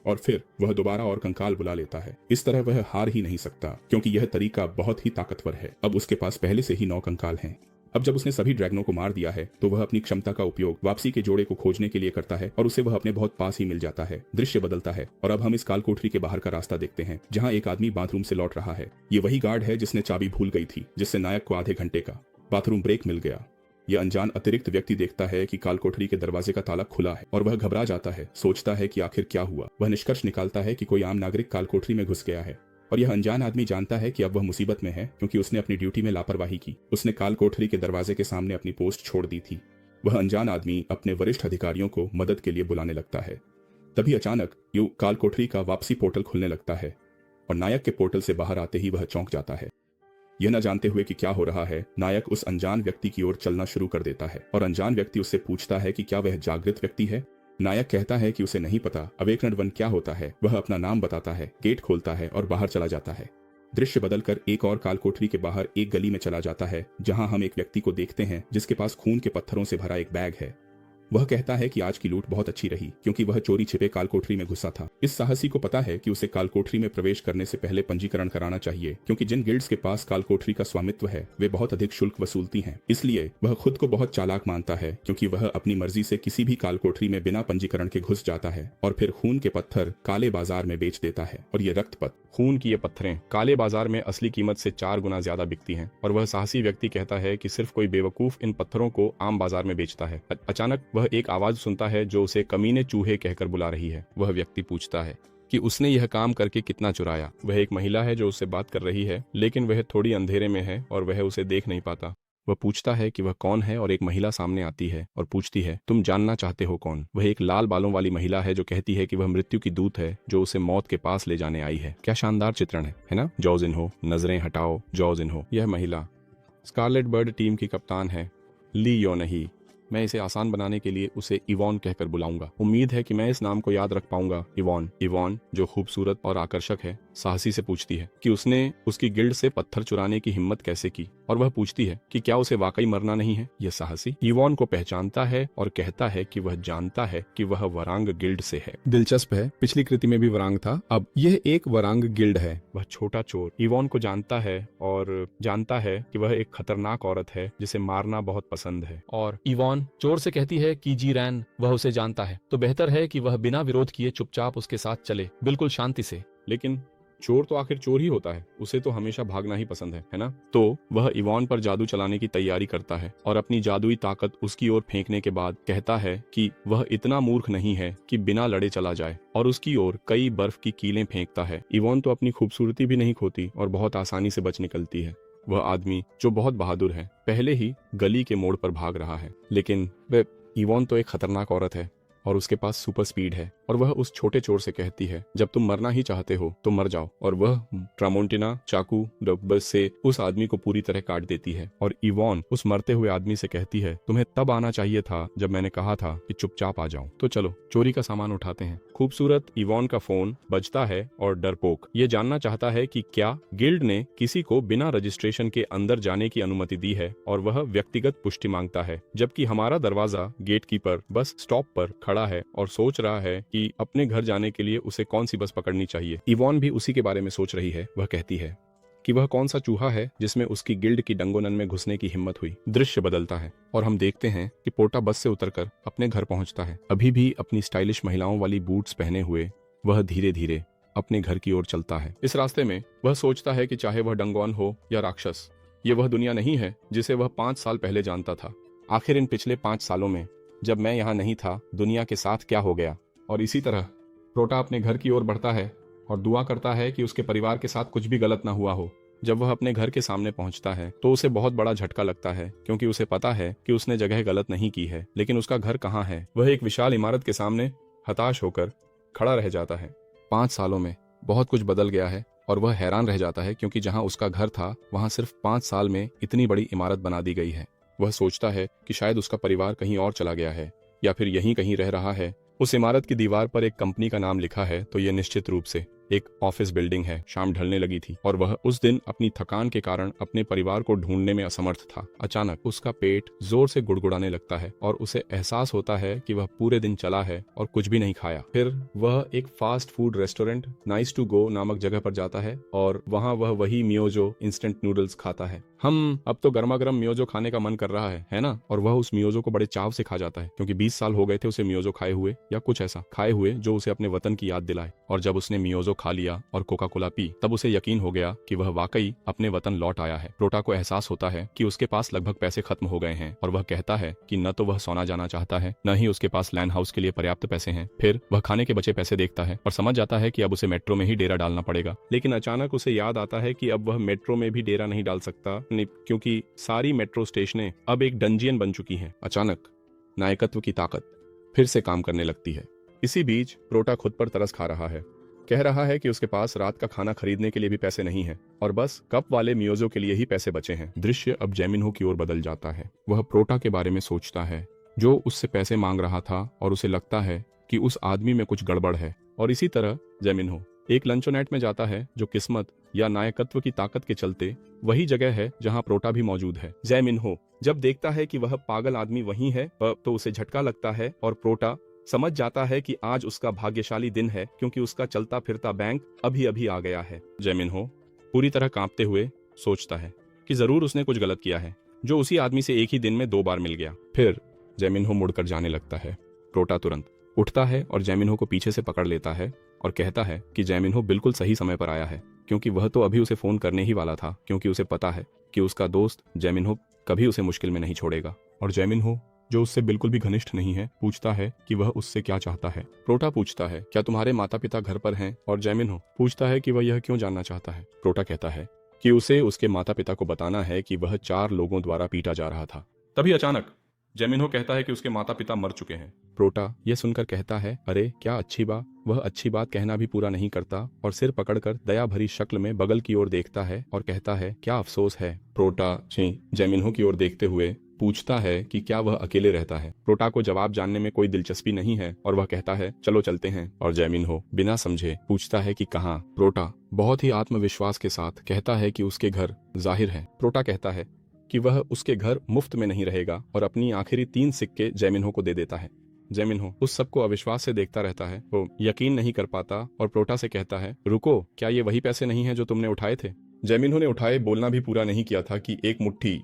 S1: और फिर वह दोबारा और कंकाल बुला लेता है। इस तरह वह हार ही नहीं सकता क्योंकि यह तरीका बहुत ही ताकतवर है। अब उसके पास पहले से ही 9 कंकाल हैं। अब जब उसने सभी ड्रैगनों को मार दिया है तो वह अपनी क्षमता का उपयोग वापसी के जोड़े को खोजने के लिए करता है और उसे वह अपने बहुत पास ही मिल जाता है। दृश्य बदलता है और अब हम इस काल कोठरी के बाहर का रास्ता देखते हैं जहां एक आदमी बाथरूम से लौट रहा है। ये वही गार्ड है जिसने चाबी भूल गई थी, जिससे नायक को आधे घंटे का बाथरूम ब्रेक मिल गया। यह अनजान अतिरिक्त व्यक्ति देखता है कि काल कोठरी के दरवाजे का ताला खुला है और वह घबरा जाता है, सोचता है कि आखिर क्या हुआ। वह निष्कर्ष निकालता है कि कोई आम नागरिक काल कोठरी में घुस गया है और यह अनजान आदमी जानता है कि अब वह मुसीबत में है क्योंकि उसने अपनी ड्यूटी में लापरवाही की। उसने काल कोठरी के दरवाजे के सामने अपनी पोस्ट छोड़ दी थी। वह अनजान आदमी अपने वरिष्ठ अधिकारियों को मदद के लिए बुलाने लगता है। तभी अचानक काल कोठरी का वापसी पोर्टल खुलने लगता है और नायक के पोर्टल से बाहर आते ही वह चौंक जाता है। यह न जानते हुए कि क्या हो रहा है, नायक उस अनजान व्यक्ति की ओर चलना शुरू कर देता है और अनजान व्यक्ति उससे पूछता है कि क्या वह जागृत व्यक्ति है। नायक कहता है कि उसे नहीं पता अवेकनड वन क्या होता है। वह अपना नाम बताता है, गेट खोलता है और बाहर चला जाता है। दृश्य बदलकर एक और काल कोठरी के बाहर एक गली में चला जाता है, जहां हम एक व्यक्ति को देखते हैं जिसके पास खून के पत्थरों से भरा एक बैग है। वह कहता है कि आज की लूट बहुत अच्छी रही, क्योंकि वह चोरी छिपे काल कोठरी में घुसा था। इस साहसी को पता है कि उसे काल कोठरी में प्रवेश करने से पहले पंजीकरण कराना चाहिए, क्योंकि जिन गिल्ड्स के पास काल कोठरी का स्वामित्व है वे बहुत अधिक शुल्क वसूलती हैं। इसलिए वह खुद को बहुत चालाक मानता है, क्योंकि वह अपनी मर्जी से किसी भी काल कोठरी में बिना पंजीकरण के घुस जाता है और फिर खून के पत्थर काले बाजार में बेच देता है। और ये रक्तपत
S3: खून की ये पत्थरें काले बाजार में असली कीमत से 4 गुना ज्यादा बिकती हैं। और वह साहसी व्यक्ति कहता है कि सिर्फ कोई बेवकूफ इन पत्थरों को आम बाजार में बेचता है। अचानक वह एक आवाज सुनता है जो उसे कमीने चूहे कहकर बुला रही है। वह व्यक्ति पूछता है कि उसने यह काम करके कितना चुराया। वह एक महिला है जो उससे बात कर रही है, लेकिन वह थोड़ी अंधेरे में है और वह उसे देख नहीं पाता। वह पूछता है कि वह कौन है और एक महिला सामने आती है और पूछती है, तुम जानना चाहते हो कौन? वह एक लाल बालों वाली महिला है जो कहती है कि वह मृत्यु की दूत है जो उसे मौत के पास ले जाने आई है। क्या शानदार चित्रण है ना? जॉ जिन्हो, नजरें हटाओ, जॉ जिन्हो। यह महिला स्कारलेट बर्ड टीम की कप्तान है, ली योनही। मैं इसे आसान बनाने के लिए उसे इवॉन कहकर बुलाऊंगा। उम्मीद है कि मैं इस नाम को याद रख पाऊंगा। इवॉन। इवॉन, जो खूबसूरत और आकर्षक है, साहसी से पूछती है कि उसने उसकी गिल्ड से पत्थर चुराने की हिम्मत कैसे की, और वह पूछती है कि क्या उसे वाकई मरना नहीं है। यह साहसी इवॉन को पहचानता है और कहता है कि वह जानता है कि वह वरांग गिल्ड से है। दिलचस्प है, पिछली कृति में भी वरांग था, अब यह एक वरांग गिल्ड है। वह छोटा चोर इवॉन को जानता है और जानता है कि वह एक खतरनाक औरत है जिसे मारना बहुत पसंद है। और इवॉन चोर से कहती है कि जी रैन वह उसे जानता है, तो बेहतर है कि वह बिना विरोध किए चुपचाप उसके साथ चले, बिल्कुल शांति से। लेकिन चोर तो आखिर चोर ही होता है, उसे तो हमेशा भागना ही पसंद है ना? तो वह इवॉन पर जादू चलाने की तैयारी करता है और अपनी जादुई ताकत उसकी ओर फेंकने के बाद कहता है कि वह इतना मूर्ख नहीं है कि बिना लड़े चला जाए, और उसकी ओर कई बर्फ की कीलें फेंकता है। इवॉन तो अपनी खूबसूरती भी नहीं खोती और बहुत आसानी से बच निकलती है। वह आदमी जो बहुत बहादुर है पहले ही गली के मोड़ पर भाग रहा है, लेकिन वह इवॉन तो एक खतरनाक औरत है और उसके पास सुपर स्पीड है। और वह उस छोटे चोर से कहती है, जब तुम मरना ही चाहते हो तो मर जाओ। और वह ट्रामोंटिना चाकू डब्बे से उस आदमी को पूरी तरह काट देती है। और इवॉन उस मरते हुए आदमी से कहती है, तुम्हें तब आना चाहिए था जब मैंने कहा था कि चुपचाप आ जाओ। तो चलो चोरी का सामान उठाते हैं। खूबसूरत इवॉन का फोन बजता है और डरपोक ये जानना चाहता है कि क्या गिल्ड ने किसी को बिना रजिस्ट्रेशन के अंदर जाने की अनुमति दी है, और वह व्यक्तिगत पुष्टि मांगता है, जबकि हमारा दरवाजा गेटकीपर बस स्टॉप पर खड़ा है और सोच रहा है कि अपने घर जाने के लिए उसे कौन सी बस पकड़नी चाहिए। इवॉन भी उसी के बारे में सोच रही है। वह कहती है कि वह कौन सा चूहा है जिसमें उसकी गिल्ड की डंगोनन में घुसने की हिम्मत हुई। दृश्य बदलता है और हम देखते हैं कि पोटा बस से उतरकर अपने घर पहुंचता है। अभी भी अपनी स्टाइलिश महिलाओं वाली बूट्स पहने हुए वह धीरे धीरे अपने घर की ओर चलता है। इस रास्ते में वह सोचता है कि चाहे वह डंगोन हो या राक्षस, ये वह दुनिया नहीं है जिसे वह 5 साल पहले जानता था। आखिर इन पिछले 5 सालों में जब मैं यहाँ नहीं था, दुनिया के साथ क्या हो गया। और इसी तरह प्रोटा अपने घर की ओर बढ़ता है और दुआ करता है कि उसके परिवार के साथ कुछ भी गलत ना हुआ हो। जब वह अपने घर के सामने पहुंचता है तो उसे बहुत बड़ा झटका लगता है, क्योंकि उसे पता है कि उसने जगह गलत नहीं की है, लेकिन उसका घर कहाँ है। वह एक विशाल इमारत के सामने हताश होकर खड़ा रह जाता है। 5 सालों में बहुत कुछ बदल गया है और वह हैरान रह जाता है, क्योंकि जहाँ उसका घर था वहाँ सिर्फ 5 साल में इतनी बड़ी इमारत बना दी गई है। वह सोचता है कि शायद उसका परिवार कहीं और चला गया है या फिर यहीं कहीं रह रहा है। उस इमारत की दीवार पर एक कंपनी का नाम लिखा है, तो यह निश्चित रूप से एक ऑफिस बिल्डिंग है। शाम ढलने लगी थी और वह उस दिन अपनी थकान के कारण अपने परिवार को ढूंढने में असमर्थ था। अचानक उसका पेट जोर से गुड़गुड़ाने लगता है और उसे एहसास होता है कि वह पूरे दिन चला है और कुछ भी नहीं खाया। फिर वह एक fast food restaurant nice to go नामक जगह पर जाता है और वहाँ वह वही मियोजो इंस्टेंट नूडल्स खाता है। अब तो गर्मा गर्म मियोजो खाने का मन कर रहा है ना? और वह उस मियोजो को बड़े चाव से खा जाता है, क्योंकि 20 साल हो गए थे उसे मियोजो खाए हुए, या कुछ ऐसा खाए हुए जो उसे अपने वतन की याद दिलाए। और जब उसने मियोजो खा लिया और कोका कोला पी, तब उसे यकीन हो गया कि वह वाकई अपने वतन लौट आया है। प्रोटा को एहसास होता है कि उसके पास लगभग पैसे खत्म हो गए हैं और वह कहता है कि न तो वह सोना जाना चाहता है, न ही उसके पास लैंड हाउस के लिए पर्याप्त पैसे हैं। फिर वह खाने के बचे पैसे देखता है और समझ जाता है कि अब उसे मेट्रो में ही डेरा डालना पड़ेगा। लेकिन अचानक उसे याद आता है कि अब वह मेट्रो में भी डेरा नहीं डाल सकता, क्योंकि सारी मेट्रो स्टेशनें अब एक डंजियन बन चुकी हैं। अचानक नायकत्व की ताकत फिर से काम करने लगती है। इसी बीच प्रोटा खुद पर तरस खा रहा है। कह रहा है कि उसके पास रात का खाना खरीदने के लिए भी पैसे नहीं हैं और बस कप वाले मियोजो के लिए ही पैसे बचे हैं। दृश्य अब जैमिन्हो की ओर बदल जाता है। वह प्रोटा के बारे में सोचता है जो उससे पैसे मांग रहा था और उसे लगता है कि उस आदमी में कुछ गड़बड़ है। और इसी तरह जैमिन्हो एक लंचोनेट में जाता है जो किस्मत या नायकत्व की ताकत के चलते वही जगह है जहां प्रोटा भी मौजूद है। जय मिन्हो जब देखता है कि वह पागल आदमी वहीं है तो उसे झटका लगता है और प्रोटा समझ जाता है कि आज उसका भाग्यशाली दिन है क्योंकि उसका चलता फिरता बैंक अभी अभी आ गया है। जय मिन्हो पूरी तरह कांपते हुए सोचता है कि जरूर उसने कुछ गलत किया है जो उसी आदमी से एक ही दिन में 2 बार मिल गया। फिर जय मिन्हो मुड़कर जाने लगता है। प्रोटा तुरंत उठता है और जय मिन्हो को पीछे से पकड़ लेता है और कहता है कि जय मिन्हो बिल्कुल सही समय पर आया है क्योंकि वह तो अभी उसे फोन करने ही वाला था क्योंकि उसे पता है कि उसका दोस्त जय मिन्हो कभी उसे मुश्किल में नहीं छोड़ेगा। और जय मिन्हो जो उससे बिल्कुल भी घनिष्ठ नहीं है पूछता है कि वह उससे क्या चाहता है। प्रोटा पूछता है क्या तुम्हारे माता पिता घर पर हैं, और जय मिन्हो पूछता है कि वह यह क्यों जानना चाहता है। प्रोटा कहता है कि उसे उसके माता पिता को बताना है कि वह 4 लोगों द्वारा पीटा जा रहा था। तभी अचानक जय मिन्हो कहता है कि उसके माता पिता मर चुके हैं। प्रोटा यह सुनकर कहता है अरे क्या अच्छी बात। वह अच्छी बात कहना भी पूरा नहीं करता और सिर पकड़कर दया भरी शक्ल में बगल की ओर देखता है और कहता है क्या अफसोस है। प्रोटा जय मिन्हो की ओर देखते हुए पूछता है कि क्या वह अकेले रहता है। प्रोटा को जवाब जानने में कोई दिलचस्पी नहीं है और वह कहता है चलो चलते हैं। और जय मिन्हो बिना समझे पूछता है कि कहाँ। प्रोटा बहुत ही आत्मविश्वास के साथ कहता है कि उसके घर जाहिर है। प्रोटा कहता है कि वह उसके घर मुफ्त में नहीं रहेगा और अपनी आखिरी 3 सिक्के जय मिन्हो को दे देता है। जय मिन्हो उस सबको अविश्वास से देखता रहता है। वो यकीन नहीं कर पाता और प्रोटा से कहता है रुको, क्या ये वही पैसे नहीं है जो तुमने उठाए थे। जय मिन्हो ने उठाए बोलना भी पूरा नहीं किया था कि एक मुट्ठी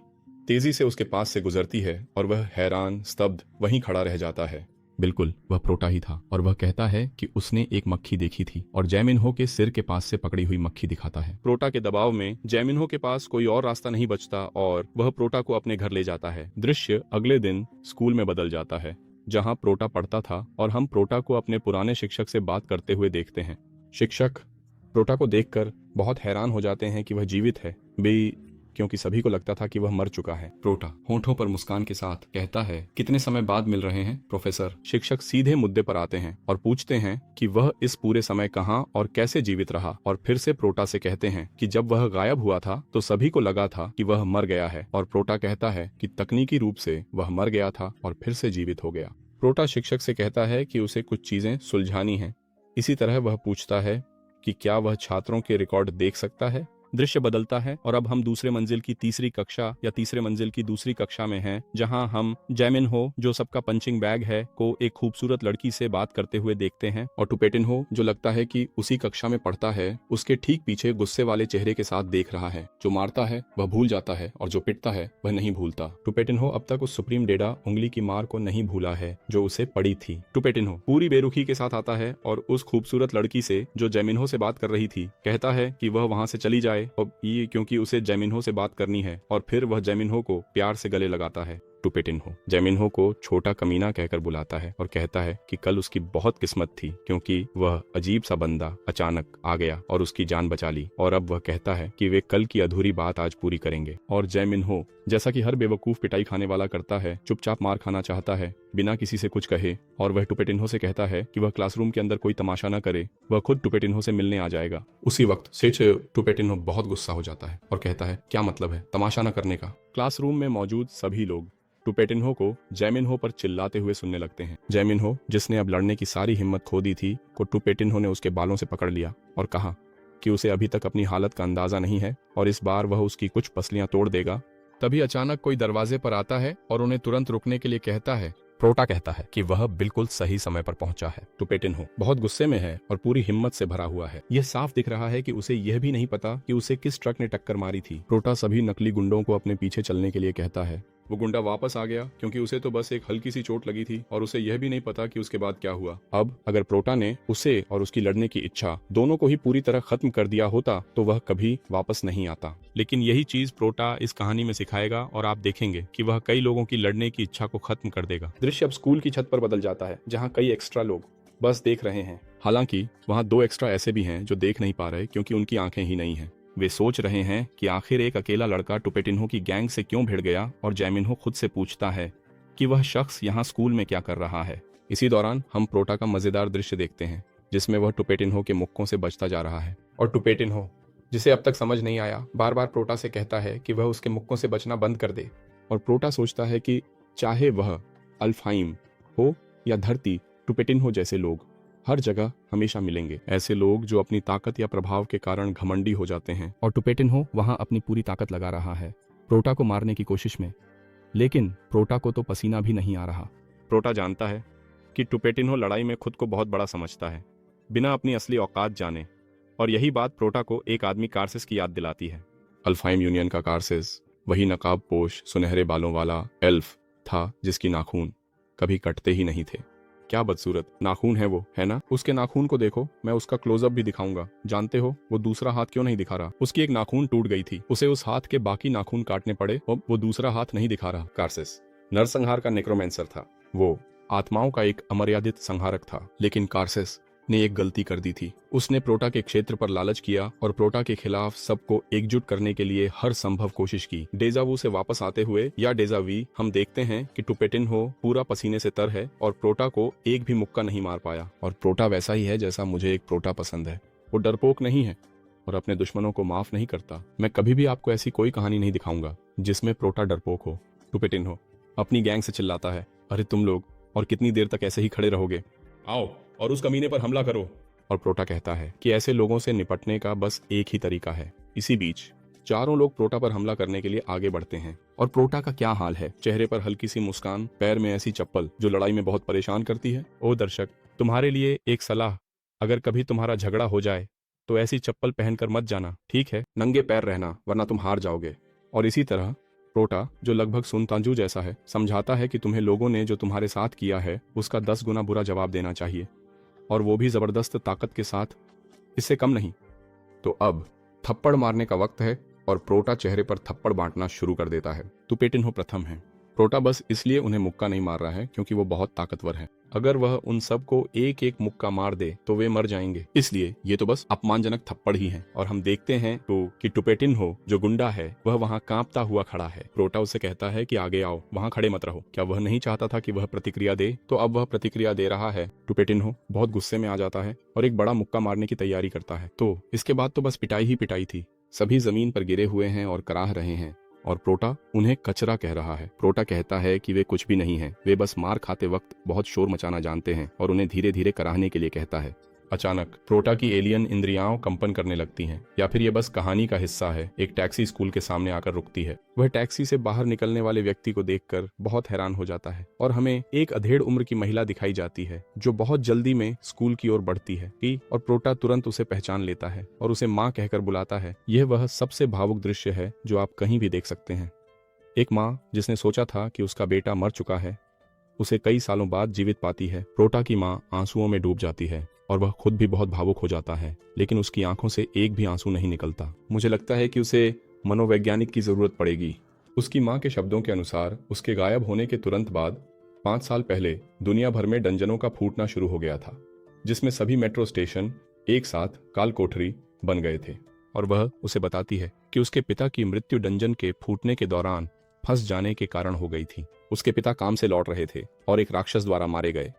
S3: तेजी से उसके पास से गुजरती है और वह हैरान स्तब्ध वहीं खड़ा रह जाता है। बिल्कुल वह प्रोटा ही था और वह कहता है कि उसने एक मक्खी देखी थी और जय मिन्हो के सिर के पास से पकड़ी हुई मक्खी दिखाता है। प्रोटा के दबाव में जय मिन्हो के पास कोई और रास्ता नहीं बचता और वह प्रोटा को अपने घर ले जाता है। दृश्य अगले दिन स्कूल में बदल जाता है जहां प्रोटा पढ़ता था और हम प्रोटा को अपने पुराने शिक्षक से बात करते हुए देखते हैं। शिक्षक प्रोटा को देखकर बहुत हैरान हो जाते हैं कि वह जीवित है भी, क्योंकि सभी को लगता था कि वह मर चुका है। प्रोटा होंठों पर मुस्कान के साथ कहता है कितने समय बाद मिल रहे हैं प्रोफेसर। शिक्षक सीधे मुद्दे पर आते हैं और पूछते हैं कि वह इस पूरे समय कहाँ और कैसे जीवित रहा और फिर से प्रोटा से कहते हैं कि जब वह गायब हुआ था तो सभी को लगा था कि वह मर गया है और प्रोटा कहता है कि तकनीकी रूप से वह मर गया था और फिर से जीवित हो गया। प्रोटा शिक्षक से कहता है कि उसे कुछ चीजें सुलझानी हैं। इसी तरह वह पूछता है कि क्या वह छात्रों के रिकॉर्ड देख सकता है। दृश्य बदलता है और अब हम दूसरे मंजिल की तीसरी कक्षा या तीसरे मंजिल की दूसरी कक्षा में हैं, जहां हम जय मिन्हो जो सबका पंचिंग बैग है को एक खूबसूरत लड़की से बात करते हुए देखते हैं और टुपेटिन्हो जो लगता है कि उसी कक्षा में पढ़ता है उसके ठीक पीछे गुस्से वाले चेहरे के साथ देख रहा है। जो मारता है वह भूल जाता है और जो पिटता है वह नहीं भूलता। टुपेटिन्हो अब तक उस सुप्रीम डेडा उंगली की मार को नहीं भूला है जो उसे पड़ी थी। टुपेटिन्हो पूरी बेरुखी के साथ आता है और उस खूबसूरत लड़की से जो जय मिन्हो से बात कर रही थी कहता है कि वह वहां से चली जाए और ये क्योंकि उसे जय मिन्हो से बात करनी है, और फिर वह जय मिन्हो को प्यार से गले लगाता है। टुपेटिन्हो जय मिन्हो को छोटा कमीना कहकर बुलाता है और कहता है कि कल उसकी बहुत किस्मत थी क्योंकि वह अजीब सा बंदा अचानक आ गया और उसकी जान बचा ली, और अब वह कहता है कि वे कल की अधूरी बात आज पूरी करेंगे। और जय मिन्हो जैसा कि हर बेवकूफ पिटाई खाने वाला करता है चुपचाप मार खाना चाहता है बिना किसी से कुछ कहे, और वह टुपेटिन्हो से कहता है कि वह क्लासरूम के अंदर कोई तमाशा न करे, वह खुद टुपेटिन्हो से मिलने आ जाएगा। उसी वक्त सेठ टुपेटिन्हो बहुत गुस्सा हो जाता है और कहता है क्या मतलब है तमाशा न करने का। क्लासरूम में मौजूद सभी लोग टुपेटिन्हो को जय मिन्हो पर चिल्लाते हुए सुनने लगते हैं। जय मिन्हो जिसने अब लड़ने की सारी हिम्मत खो दी थी को टुपेटिन्हो ने उसके बालों से पकड़ लिया और कहा कि उसे अभी तक अपनी हालत का अंदाजा नहीं है और इस बार वह उसकी कुछ पसलियां तोड़ देगा। तभी अचानक कोई दरवाजे पर आता है और उन्हें तुरंत रुकने के लिए कहता है। प्रोटा कहता है कि वह बिल्कुल सही समय पर पहुंचा है। टुपेटिन्हो बहुत गुस्से में है और पूरी हिम्मत से भरा हुआ है। यह साफ दिख रहा है कि उसे यह भी नहीं पता कि उसे किस ट्रक ने टक्कर मारी थी। प्रोटा सभी नकली गुंडों को अपने पीछे चलने के लिए कहता है। वो गुंडा वापस आ गया क्योंकि उसे तो बस एक हल्की सी चोट लगी थी और उसे यह भी नहीं पता कि उसके बाद क्या हुआ। अब अगर प्रोटा ने उसे और उसकी लड़ने की इच्छा दोनों को ही पूरी तरह खत्म कर दिया होता तो वह कभी वापस नहीं आता। लेकिन यही चीज प्रोटा इस कहानी में सिखाएगा और आप देखेंगे कि वह कई लोगों की लड़ने की इच्छा को खत्म कर देगा। दृश्य अब स्कूल की छत पर बदल जाता है जहाँ कई एक्स्ट्रा लोग बस देख रहे हैं। हालांकि वहाँ 2 एक्स्ट्रा ऐसे भी हैं जो देख नहीं पा रहे क्योंकि उनकी आंखें ही नहीं हैं। वे सोच रहे हैं कि आखिर एक अकेला लड़का टुपेटिन्हो की गैंग से क्यों भिड़ गया, और जय मिन्हो खुद से पूछता है कि वह शख्स यहाँ स्कूल में क्या कर रहा है। इसी दौरान हम प्रोटा का मजेदार दृश्य देखते हैं जिसमें वह टुपेटिन्हो के मुक्कों से बचता जा रहा है और टुपेटिन्हो जिसे अब तक समझ नहीं आया बार बार प्रोटा से कहता है कि वह उसके मुक्कों से बचना बंद कर दे। और प्रोटा सोचता है कि चाहे वह अल्फाइम हो या धरती, टुपेटिन्हो जैसे लोग हर जगह हमेशा मिलेंगे ऐसे लोग जो अपनी ताकत या प्रभाव के कारण घमंडी हो जाते हैं। और टुपेटिन्हो वहां अपनी पूरी ताकत लगा रहा है प्रोटा को मारने की कोशिश में, लेकिन प्रोटा को तो पसीना भी नहीं आ रहा। प्रोटा जानता है कि टुपेटिन्हो लड़ाई में खुद को बहुत बड़ा समझता है, बिना अपनी असली औकात जाने, और यही बात प्रोटा को एक आदमी कार्सिस की याद दिलाती है। अल्फाइम यूनियन का कार्सिस वही नकाबपोश सुनहरे बालों वाला एल्फ था जिसकी नाखून कभी कटते ही नहीं थे। क्या बदसूरत नाखून है वो, है ना? उसके नाखून को देखो, मैं उसका क्लोजअप भी दिखाऊंगा। जानते हो वो दूसरा हाथ क्यों नहीं दिखा रहा? उसकी एक नाखून टूट गई थी, उसे उस हाथ के बाकी नाखून काटने पड़े और वो दूसरा हाथ नहीं दिखा रहा। कार्सिस नरसंहार का नेक्रोमेंसर था, वो आत्माओं का एक अमर्यादित संहारक था। लेकिन कार्सिस ने एक गलती कर दी थी। उसने प्रोटा के क्षेत्र पर लालच किया और प्रोटा के खिलाफ सबको एकजुट करने के लिए हर संभव कोशिश की। डेजावू से वापस आते हुए या डेजावी हम देखते हैं कि टुपेटिन्हो पूरा पसीने से तर है और प्रोटा को एक भी मुक्का नहीं मार पाया। और प्रोटा वैसा ही है जैसा मुझे एक प्रोटा पसंद है। वो डरपोक नहीं है और अपने दुश्मनों को माफ नहीं करता। मैं कभी भी आपको ऐसी कोई कहानी नहीं दिखाऊंगा जिसमें प्रोटा डरपोक हो। टुपेटिन्हो अपनी गैंग से चिल्लाता है, अरे तुम लोग और कितनी देर तक ऐसे ही खड़े रहोगे? आओ और उस कमीने पर हमला करो। और प्रोटा कहता है कि ऐसे लोगों से निपटने का बस एक ही तरीका है। इसी बीच चारों लोग प्रोटा पर हमला करने के लिए आगे बढ़ते हैं। और प्रोटा का क्या हाल है? चेहरे पर हल्की सी मुस्कान, पैर में ऐसी चप्पल जो लड़ाई में बहुत परेशान करती है। ओ दर्शक, तुम्हारे लिए एक सलाह, अगर कभी तुम्हारा झगड़ा हो जाए तो ऐसी चप्पल पहनकर मत जाना, ठीक है? नंगे पैर रहना, वरना तुम हार जाओगे। और इसी तरह प्रोटा, जो लगभग सुनतांजू जैसा है, समझाता है कि तुम्हें लोगों ने जो तुम्हारे साथ किया है उसका 10 गुना बुरा जवाब देना चाहिए, और वो भी जबरदस्त ताकत के साथ, इससे कम नहीं। तो अब थप्पड़ मारने का वक्त है और प्रोटा चेहरे पर थप्पड़ बांटना शुरू कर देता है। टुपेटिन्हो प्रथम है। प्रोटा बस इसलिए उन्हें मुक्का नहीं मार रहा है क्योंकि वो बहुत ताकतवर है। अगर वह उन सबको एक एक मुक्का मार दे तो वे मर जाएंगे, इसलिए ये तो बस अपमानजनक थप्पड़ ही है। और हम देखते हैं कि टुपेटिन्हो जो गुंडा है वह वहाँ कांपता हुआ खड़ा है। प्रोटा उसे कहता है कि आगे आओ, वहाँ खड़े मत रहो। क्या वह नहीं चाहता था कि वह प्रतिक्रिया दे? तो अब वह प्रतिक्रिया दे रहा है। टुपेटिन्हो बहुत गुस्से में आ जाता है और एक बड़ा मुक्का मारने की तैयारी करता है। तो इसके बाद तो बस पिटाई ही पिटाई थी। सभी जमीन पर गिरे हुए हैं और कराह रहे हैं और प्रोटा उन्हें कचरा कह रहा है। प्रोटा कहता है कि वे कुछ भी नहीं हैं, वे बस मार खाते वक्त बहुत शोर मचाना जानते हैं, और उन्हें धीरे धीरे कराहने के लिए कहता है। अचानक प्रोटा की एलियन इंद्रियां कंपन करने लगती हैं, या फिर यह बस कहानी का हिस्सा है। एक टैक्सी स्कूल के सामने आकर रुकती है। वह टैक्सी से बाहर निकलने वाले व्यक्ति को देखकर बहुत हैरान हो जाता है और हमें एक अधेड़ उम्र की महिला दिखाई जाती है जो बहुत जल्दी में स्कूल की ओर बढ़ती है और प्रोटा तुरंत उसे पहचान लेता है और उसे माँ कहकर बुलाता है। यह वह सबसे भावुक दृश्य है जो आप कहीं भी देख सकते हैं। एक माँ जिसने सोचा था कि उसका बेटा मर चुका है, उसे कई सालों बाद जीवित पाती है। प्रोटा की माँ आंसुओं में डूब जाती है और वह खुद भी बहुत भावुक हो जाता है, लेकिन उसकी आंखों से एक भी आंसू नहीं निकलता। मुझे लगता है कि उसे मनोवैज्ञानिक की जरूरत पड़ेगी। उसकी माँ के शब्दों के अनुसार उसके गायब होने के तुरंत बाद 5 साल पहले दुनिया भर में डंजनों का फूटना शुरू हो गया था, जिसमें सभी मेट्रो स्टेशन एक साथ काल कोठरी बन गए थे। और वह उसे बताती है कि उसके पिता की मृत्यु डंजन के फूटने के दौरान फंस जाने के कारण हो गई थी। उसके पिता काम से लौट रहे थे और एक राक्षस द्वारा मारे गए।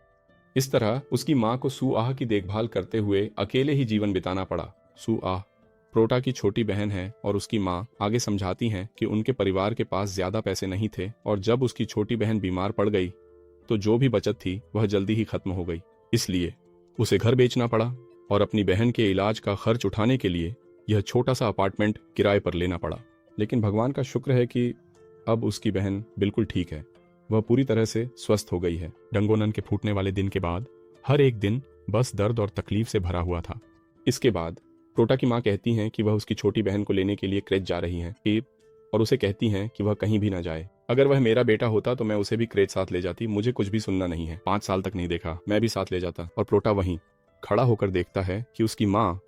S3: इस तरह उसकी माँ को सुआह की देखभाल करते हुए अकेले ही जीवन बिताना पड़ा। सुआह प्रोटा की छोटी बहन है और उसकी माँ आगे समझाती हैं कि उनके परिवार के पास ज्यादा पैसे नहीं थे और जब उसकी छोटी बहन बीमार पड़ गई तो जो भी बचत थी वह जल्दी ही खत्म हो गई। इसलिए उसे घर बेचना पड़ा और अपनी बहन के इलाज का खर्च उठाने के लिए यह छोटा सा अपार्टमेंट किराए पर लेना पड़ा। लेकिन भगवान का शुक्र है कि अब उसकी बहन बिल्कुल ठीक है, वह पूरी तरह से स्वस्थ हो गई है। डंगोनन के फूटने वाले दिन के बाद हर एक दिन बस दर्द और तकलीफ से भरा हुआ था। इसके बाद प्रोटा की माँ कहती हैं कि वह उसकी छोटी बहन को लेने के लिए क्रेच जा रही हैं और उसे कहती हैं कि वह कहीं भी ना जाए। अगर वह मेरा बेटा होता तो मैं उसे भी क्रेच साथ ले जाती, मुझे कुछ भी सुनना नहीं है। 5 साल तक नहीं देखा, मैं भी साथ ले जाता। और प्रोटा वहीं खड़ा होकर देखता है कि उसकी माँ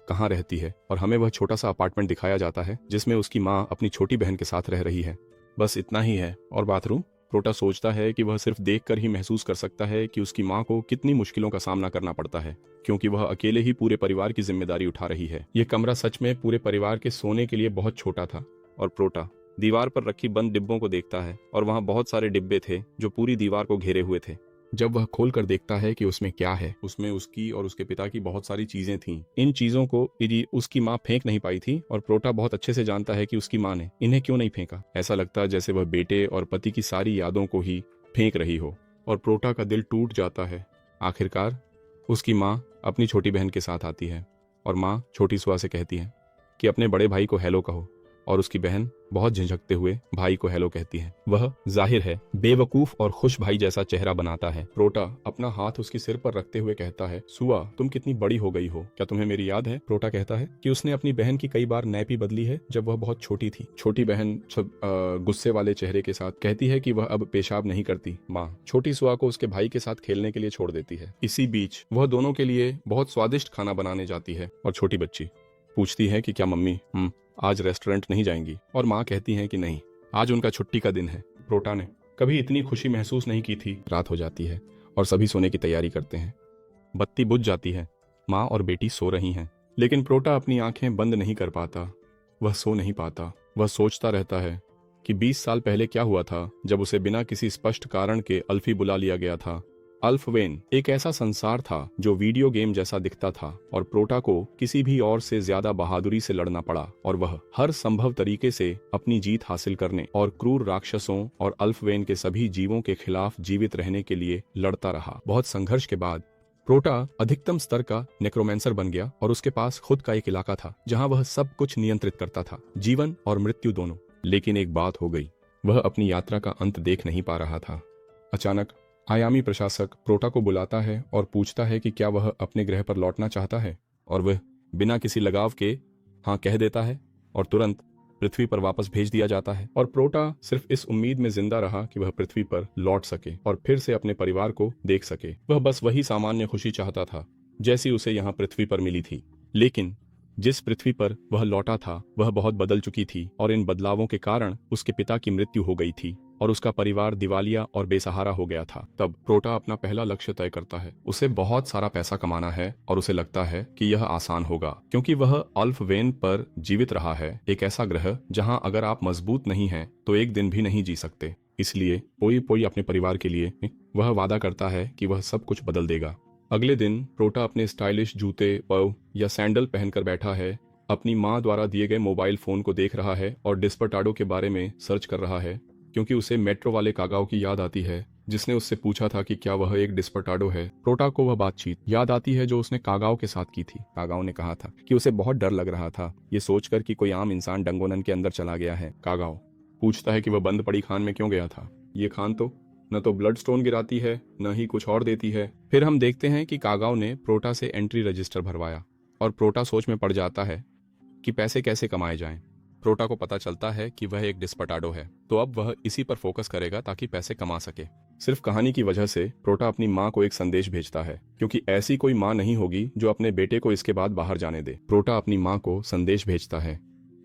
S3: कहाँ रहती है और हमें वह छोटा सा अपार्टमेंट दिखाया जाता है जिसमें उसकी माँ अपनी छोटी बहन के साथ रह रही है। बस इतना ही है। और बाथरूम? प्रोटा सोचता है कि वह सिर्फ देखकर ही महसूस कर सकता है कि उसकी माँ को कितनी मुश्किलों का सामना करना पड़ता है, क्योंकि वह अकेले ही पूरे परिवार की जिम्मेदारी उठा रही है। यह कमरा सच में पूरे परिवार के सोने के लिए बहुत छोटा था और प्रोटा दीवार पर रखी बंद डिब्बों को देखता है और वहाँ बहुत सारे डिब्बे थे जो पूरी दीवार को घेरे हुए थे। जब वह खोलकर देखता है कि उसमें क्या है, उसमें उसकी और उसके पिता की बहुत सारी चीजें थीं। इन चीजों को उसकी माँ फेंक नहीं पाई थी और प्रोटा बहुत अच्छे से जानता है कि उसकी माँ ने इन्हें क्यों नहीं फेंका। ऐसा लगता है जैसे वह बेटे और पति की सारी यादों को ही फेंक रही हो और प्रोटा का दिल टूट जाता है। आखिरकार उसकी माँ अपनी छोटी बहन के साथ आती है और माँ छोटी सुआ से कहती है कि अपने बड़े भाई को हेलो कहो, और उसकी बहन बहुत झिझकते हुए भाई को हेलो कहती है। वह जाहिर है बेवकूफ और खुश भाई जैसा चेहरा बनाता है। प्रोटा अपना हाथ उसके सिर पर रखते हुए कहता है, सुआ तुम कितनी बड़ी हो गई हो, क्या तुम्हें मेरी याद है? प्रोटा कहता है कि उसने अपनी बहन की कई बार नैपी बदली है जब वह बहुत छोटी थी। छोटी बहन गुस्से वाले चेहरे के साथ कहती है कि वह अब पेशाब नहीं करती। माँ छोटी सुआ को उसके भाई के साथ खेलने के लिए छोड़ देती है। इसी बीच वह दोनों के लिए बहुत स्वादिष्ट खाना बनाने जाती है और छोटी बच्ची पूछती है कि क्या मम्मी आज रेस्टोरेंट नहीं जाएंगी, और माँ कहती है कि नहीं, आज उनका छुट्टी का दिन है। प्रोटा ने कभी इतनी खुशी महसूस नहीं की थी। रात हो जाती है और सभी सोने की तैयारी करते हैं। बत्ती बुझ जाती है, माँ और बेटी सो रही हैं, लेकिन प्रोटा अपनी आंखें बंद नहीं कर पाता। वह सो नहीं पाता। वह सोचता रहता है कि 20 साल पहले क्या हुआ था जब उसे बिना किसी स्पष्ट कारण के अल्फी बुला लिया गया था। अल्फवेन एक ऐसा संसार था जो वीडियो गेम जैसा दिखता था और प्रोटा को किसी भी और से ज्यादा बहादुरी से लड़ना पड़ा, और वह हर संभव तरीके से अपनी जीत हासिल करने और क्रूर राक्षसों और अल्फवेन के सभी जीवों के खिलाफ जीवित रहने के लिए लड़ता रहा। बहुत संघर्ष के बाद प्रोटा अधिकतम स्तर का नेक्रोमेंसर बन गया और उसके पास खुद का एक इलाका था जहां वह सब कुछ नियंत्रित करता था, जीवन और मृत्यु दोनों। लेकिन एक बात हो गई, वह अपनी यात्रा का अंत देख नहीं पा रहा था। अचानक आयामी प्रशासक प्रोटा को बुलाता है और पूछता है कि क्या वह अपने ग्रह पर लौटना चाहता है, और वह बिना किसी लगाव के हाँ कह देता है और तुरंत पृथ्वी पर वापस भेज दिया जाता है। और प्रोटा सिर्फ इस उम्मीद में जिंदा रहा कि वह पृथ्वी पर लौट सके और फिर से अपने परिवार को देख सके। वह बस वही सामान्य खुशी चाहता था जैसी उसे यहाँ पृथ्वी पर मिली थी। लेकिन जिस पृथ्वी पर वह लौटा था वह बहुत बदल चुकी थी, और इन बदलावों के कारण उसके पिता की मृत्यु हो गई थी और उसका परिवार दिवालिया और बेसहारा हो गया था। तब प्रोटा अपना पहला लक्ष्य तय करता है। उसे बहुत सारा पैसा कमाना है और उसे लगता है कि यह आसान होगा क्योंकि वह अल्फवेन पर जीवित रहा है, एक ऐसा ग्रह जहां अगर आप मजबूत नहीं हैं तो एक दिन भी नहीं जी सकते। इसलिए पोई पोई अपने परिवार के लिए वह वादा करता है कि वह सब कुछ बदल देगा। अगले दिन प्रोटा अपने स्टाइलिश जूते पव या सैंडल पहनकर बैठा है, अपनी माँ द्वारा दिए गए मोबाइल फोन को देख रहा है और डिस्पर्टाडो के बारे में सर्च कर रहा है क्योंकि उसे मेट्रो वाले कागाओ की याद आती है जिसने उससे पूछा था कि क्या वह एक डिस्पर्टाडो है। प्रोटा को वह बातचीत याद आती है जो उसने कागाओ के साथ की थी। कागाओ ने कहा था कि उसे बहुत डर लग रहा था ये सोचकर कि कोई आम इंसान डंगोनन के अंदर चला गया है। कागाओ पूछता है कि वह बंद पड़ी खान में क्यों गया था। ये खान तो न तो ब्लड स्टोन गिराती है न ही कुछ और देती है। फिर हम देखते हैं कि कागाओ ने प्रोटा से एंट्री रजिस्टर भरवाया और प्रोटा सोच में पड़ जाता है कि पैसे कैसे कमाए जाएं। प्रोटा को पता चलता है कि वह एक डिस्पर्टाडो है, तो अब वह इसी पर फोकस करेगा ताकि पैसे कमा सके। सिर्फ कहानी की वजह से प्रोटा अपनी माँ को एक संदेश भेजता है क्योंकि ऐसी कोई माँ नहीं होगी जो अपने बेटे को इसके बाद बाहर जाने दे। प्रोटा अपनी माँ को संदेश भेजता है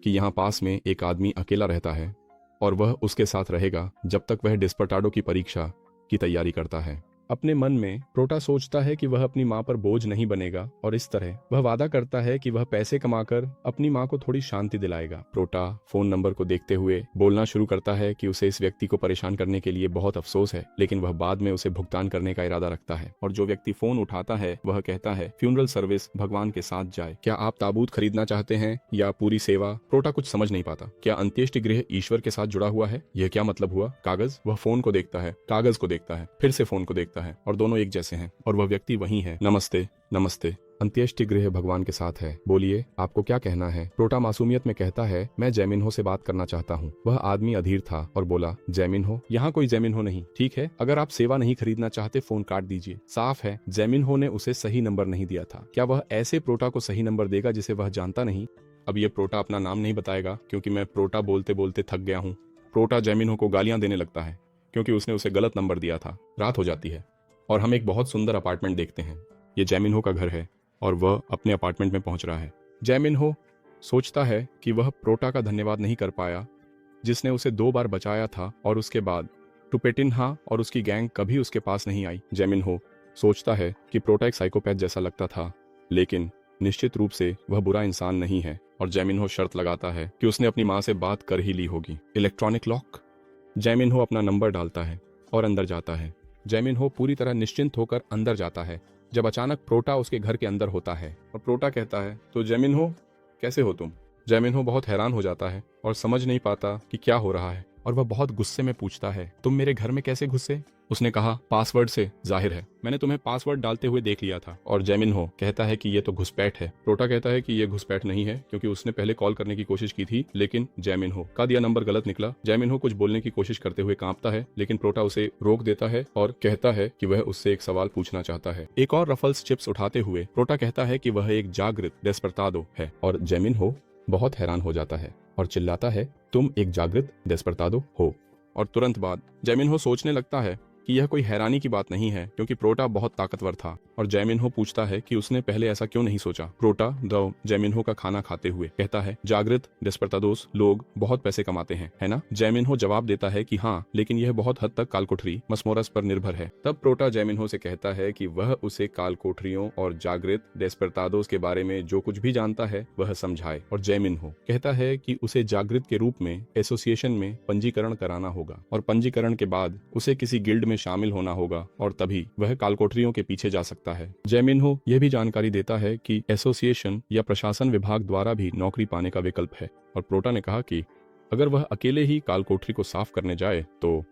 S3: कि यहाँ पास में एक आदमी अकेला रहता है और वह उसके साथ रहेगा जब तक वह डिस्पर्टाडो की परीक्षा की तैयारी करता है। अपने मन में प्रोटा सोचता है कि वह अपनी माँ पर बोझ नहीं बनेगा और इस तरह वह वादा करता है कि वह पैसे कमाकर अपनी माँ को थोड़ी शांति दिलाएगा। प्रोटा फोन नंबर को देखते हुए बोलना शुरू करता है कि उसे इस व्यक्ति को परेशान करने के लिए बहुत अफसोस है, लेकिन वह बाद में उसे भुगतान करने का इरादा रखता है। और जो व्यक्ति फोन उठाता है वह कहता है, फ्यूनरल सर्विस भगवान के साथ जाए, क्या आप ताबूत खरीदना चाहते हैं या पूरी सेवा? प्रोटा कुछ समझ नहीं पाता। क्या अंत्येष्टि गृह ईश्वर के साथ जुड़ा हुआ है? यह क्या मतलब हुआ? कागज? वह फोन को देखता है, कागज को देखता है, फिर से फोन को देखता है और दोनों एक जैसे हैं और वह व्यक्ति वही है। नमस्ते नमस्ते, अंत्येष्टि गृह भगवान के साथ है, बोलिए आपको क्या कहना है? प्रोटा मासूमियत में कहता है, मैं जैमिन्हो से बात करना चाहता हूँ। वह आदमी अधीर था और बोला, जैमिन्हो? यहाँ कोई जैमिन्हो नहीं। ठीक है, अगर आप सेवा नहीं खरीदना चाहते फोन काट दीजिए। साफ है जैमिन्हो ने उसे सही नंबर नहीं दिया था। क्या वह ऐसे प्रोटा को सही नंबर देगा जिसे वह जानता नहीं? अब ये प्रोटा अपना नाम नहीं बताएगा क्योंकि मैं प्रोटा बोलते बोलते थक गया हूँ। प्रोटा जैमिन्हो को गालियां देने लगता है क्योंकि उसने उसे गलत नंबर दिया था। रात हो जाती है और हम एक बहुत सुंदर अपार्टमेंट देखते हैं। ये जैमिन्हो का घर है और वह अपने अपार्टमेंट में पहुंच रहा है। जैमिन्हो सोचता है कि वह प्रोटा का धन्यवाद नहीं कर पाया जिसने उसे 2 बार बचाया था और उसके बाद टुपेटिन्हा और उसकी गैंग कभी उसके पास नहीं आई। जैमिन्हो सोचता है कि प्रोटा एक साइकोपैथ जैसा लगता था, लेकिन निश्चित रूप से वह बुरा इंसान नहीं है और जैमिन्हो शर्त लगाता है कि उसने अपनी माँ से बात कर ही ली होगी। Electronic lock. जैमिन्हो अपना नंबर डालता है और अंदर जाता है। जैमिन्हो पूरी तरह निश्चिंत होकर अंदर जाता है जब अचानक प्रोटा उसके घर के अंदर होता है और प्रोटा कहता है, तो जैमिन्हो कैसे हो तुम? जैमिन्हो बहुत हैरान हो जाता है और समझ नहीं पाता कि क्या हो रहा है और वह बहुत गुस्से में पूछता है, तुम मेरे घर में कैसे घुसे? उसने कहा, पासवर्ड से, जाहिर है मैंने तुम्हें पासवर्ड डालते हुए देख लिया था। और जैमिन्हो कहता है कि ये तो घुसपैठ है। प्रोटा कहता है कि ये घुसपैठ नहीं है क्योंकि उसने पहले कॉल करने की कोशिश की थी लेकिन जैमिन्हो का दिया नंबर गलत निकला। जैमिन्हो कुछ बोलने की कोशिश करते हुए कांपता है लेकिन प्रोटा उसे रोक देता है और कहता है कि वह उससे एक सवाल पूछना चाहता है। एक और रफल्स चिप्स उठाते हुए प्रोटा कहता है कि वह एक जागृत डेस्परतादो है और जैमिन्हो बहुत हैरान हो जाता है और चिल्लाता है, तुम एक जागृत डेस्परतादो हो। और तुरंत बाद जैमिन्हो सोचने लगता है कि यह कोई हैरानी की बात नहीं है क्योंकि प्रोटा बहुत ताकतवर था। और जैमिन्हो पूछता है कि उसने पहले ऐसा क्यों नहीं सोचा। प्रोटा जैमिन्हो का खाना खाते हुए कहता है, जागृत डेस्परतादोस लोग बहुत पैसे कमाते हैं, है ना? जैमिन्हो जवाब देता है कि हाँ, लेकिन यह बहुत हद तक कालकोठरी मसमोरस पर निर्भर है। तब प्रोटा जैमिन्हो से कहता है कि वह उसे कालकोठरियों और जागृत डेस्परतादोस के बारे में जो कुछ भी जानता है वह समझाए। और जैमिन्हो कहता है कि उसे जागृत के रूप में एसोसिएशन में पंजीकरण कराना होगा और पंजीकरण के बाद उसे किसी गिल्ड में शामिल होना होगा और तभी वह कालकोठरियों के पीछे जा सकता है। जैमिन्हो यह भी जानकारी देता है कि एसोसिएशन या प्रशासन विभाग द्वारा भी नौकरी पाने का विकल्प है। और प्रोटा ने कहा कि अगर वह अकेले ही कालकोठरी को साफ करने जाए तो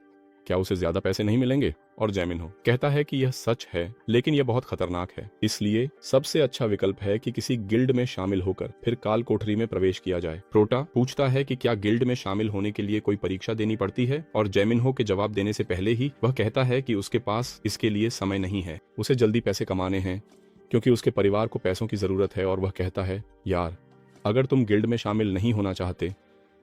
S3: क्या उसे ज्यादा पैसे नहीं मिलेंगे? और जैमिन्हो कहता है कि यह सच है लेकिन यह बहुत खतरनाक है, इसलिए सबसे अच्छा विकल्प है कि किसी गिल्ड में शामिल होकर फिर कालकोठरी में प्रवेश किया जाए। प्रोटा पूछता है कि क्या गिल्ड में शामिल होने के लिए कोई परीक्षा देनी पड़ती है और जैमिन्हो के जवाब देने से पहले ही वह कहता है कि उसके पास इसके लिए समय नहीं है, उसे जल्दी पैसे कमाने हैं क्योंकि उसके परिवार को पैसों की जरूरत है। और वह कहता है, यार अगर तुम गिल्ड में शामिल नहीं होना चाहते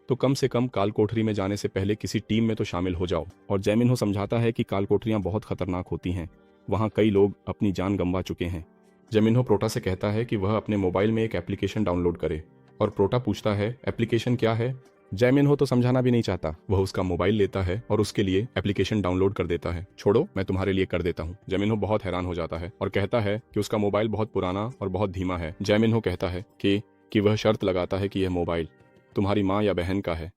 S3: तो कम से कम कालकोठरी में जाने से पहले किसी टीम में तो शामिल हो जाओ। और जैमिन्हो समझाता है कि कालकोठरियां बहुत खतरनाक होती हैं, वहां कई लोग अपनी जान गंवा चुके हैं। जैमिन्हो प्रोटा से कहता है कि वह अपने मोबाइल में एक एप्लीकेशन डाउनलोड करे और प्रोटा पूछता है, एप्लीकेशन क्या है? जैमिन्हो तो समझाना भी नहीं चाहता, वह उसका मोबाइल लेता है और उसके लिए एप्लीकेशन डाउनलोड कर देता है। छोड़ो, मैं तुम्हारे लिए कर देता हूँ। जैमिन्हो बहुत हैरान हो जाता है और कहता है कि उसका मोबाइल बहुत पुराना और बहुत धीमा है। जैमिन्हो कहता है कि वह शर्त लगाता है कि यह मोबाइल तुम्हारी माँ या बहन का है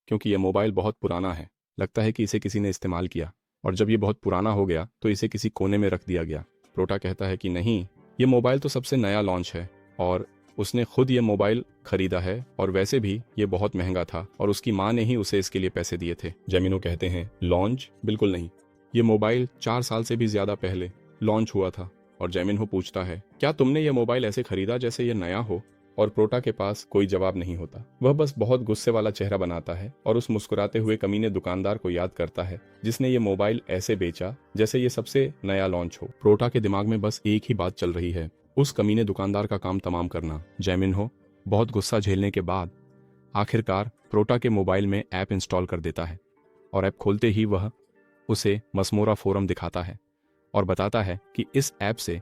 S3: क्योंकि यह मोबाइल बहुत पुराना है, लगता है कि इसे किसी ने इस्तेमाल किया और जब ये बहुत पुराना हो गया तो इसे किसी कोने में रख दिया गया। प्रोटा कहता है कि नहीं, ये मोबाइल तो सबसे नया लॉन्च है और उसने खुद ये मोबाइल खरीदा है और वैसे भी ये बहुत महंगा था और उसकी माँ ने ही उसे इसके लिए पैसे दिए थे। जैमिन्हो कहते हैं, लॉन्च? बिल्कुल नहीं, ये मोबाइल 4 साल से भी ज्यादा पहले लॉन्च हुआ था। और जैमिन्हो पूछता है, क्या तुमने ये मोबाइल ऐसे खरीदा जैसे ये नया हो? और प्रोटा के पास कोई जवाब नहीं होता, वह बस बहुत गुस्से वाला चेहरा बनाता है और उस मुस्कुराते हुए कमीने दुकानदार को याद करता है जिसने ये मोबाइल ऐसे बेचा जैसे ये सबसे नया लॉन्च हो। प्रोटा के दिमाग में बस एक ही बात चल रही है, उस कमीने दुकानदार का काम तमाम करना। जैमिन्हो बहुत गुस्सा झेलने के बाद आखिरकार प्रोटा के मोबाइल में ऐप इंस्टॉल कर देता है और ऐप खोलते ही वह उसे मसमोरा फोरम दिखाता है और बताता है कि इस ऐप से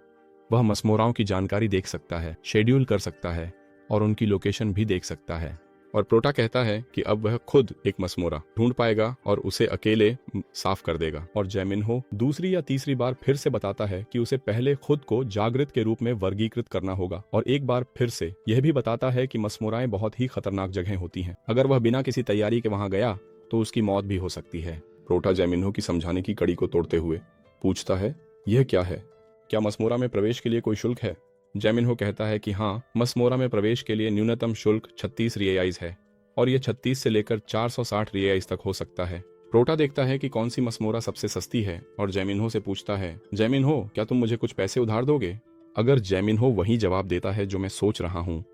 S3: वह मसमोराओं की जानकारी देख सकता है, शेड्यूल कर सकता है और उनकी लोकेशन भी देख सकता है। और प्रोटा कहता है कि अब वह खुद एक मसमोरा ढूंढ पाएगा और उसे अकेले साफ कर देगा। और जैमिन्हो दूसरी या तीसरी बार फिर से बताता है कि उसे पहले खुद को जागृत के रूप में वर्गीकृत करना होगा और एक बार फिर से यह भी बताता है कि मसमोराएं बहुत ही खतरनाक जगह होती हैं, अगर वह बिना किसी तैयारी के वहां गया तो उसकी मौत भी हो सकती है। प्रोटा जैमिन्हो की समझाने की कड़ी को तोड़ते हुए पूछता है, यह क्या है? क्या मसमोरा में प्रवेश के लिए कोई शुल्क है? जैमिन्हो कहता है कि हाँ, मसमोरा में प्रवेश के लिए न्यूनतम शुल्क 36 रियाइज है और ये 36 से लेकर 460 रियाइज तक हो सकता है। प्रोटा देखता है कि कौन सी मसमोरा सबसे सस्ती है और जैमिन्हो से पूछता है, जैमिन्हो क्या तुम मुझे कुछ पैसे उधार दोगे? अगर जैमिन्हो वही जवाब देता है जो मैं सोच रहा हूँ,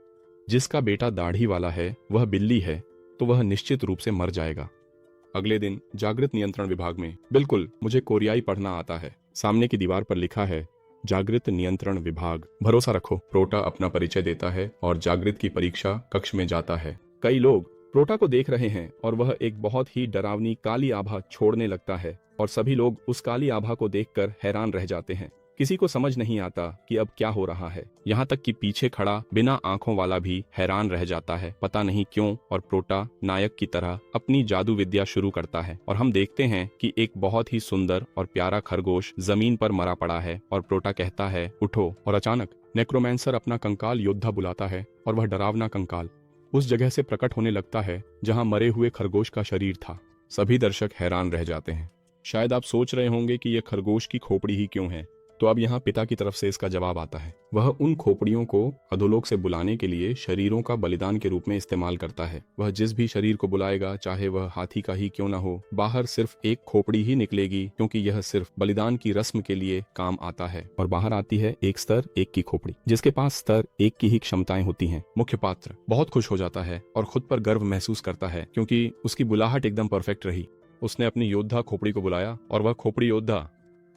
S3: जिसका बेटा दाढ़ी वाला है वह बिल्ली है, तो वह निश्चित रूप से मर जाएगा। अगले दिन जागृत नियंत्रण विभाग में, बिल्कुल मुझे कोरियाई पढ़ना आता है, सामने की दीवार पर लिखा है, जागृत नियंत्रण विभाग, भरोसा रखो। प्रोटा अपना परिचय देता है और जागृत की परीक्षा कक्ष में जाता है। कई लोग प्रोटा को देख रहे हैं और वह एक बहुत ही डरावनी काली आभा छोड़ने लगता है और सभी लोग उस काली आभा को देखकर हैरान रह जाते हैं। किसी को समझ नहीं आता कि अब क्या हो रहा है, यहाँ तक कि पीछे खड़ा बिना आंखों वाला भी हैरान रह जाता है, पता नहीं क्यों। और प्रोटा नायक की तरह अपनी जादू विद्या शुरू करता है और हम देखते हैं कि एक बहुत ही सुंदर और प्यारा खरगोश जमीन पर मरा पड़ा है और प्रोटा कहता है, उठो। और अचानक नेक्रोमैंसर अपना कंकाल योद्धा बुलाता है और वह डरावना कंकाल उस जगह से प्रकट होने लगता है जहाँ मरे हुए खरगोश का शरीर था। सभी दर्शक हैरान रह जाते हैं। शायद आप सोच रहे होंगे कि यह खरगोश की खोपड़ी ही क्यों है, तो अब यहाँ पिता की तरफ से इसका जवाब आता है। वह उन खोपड़ियों को अधोलोक से बुलाने के लिए शरीरों का बलिदान के रूप में इस्तेमाल करता है। वह जिस भी शरीर को बुलाएगा, चाहे वह हाथी का ही क्यों न हो, बाहर सिर्फ एक खोपड़ी ही निकलेगी, क्योंकि यह सिर्फ बलिदान की रस्म के लिए काम आता है। और बाहर आती है एक स्तर एक की खोपड़ी, जिसके पास स्तर एक की ही क्षमताएं होती हैं। मुख्य पात्र बहुत खुश हो जाता है और खुद पर गर्व महसूस करता है, क्योंकि उसकी बुलाहट एकदम परफेक्ट रही। उसने अपनी योद्धा खोपड़ी को बुलाया और वह खोपड़ी योद्धा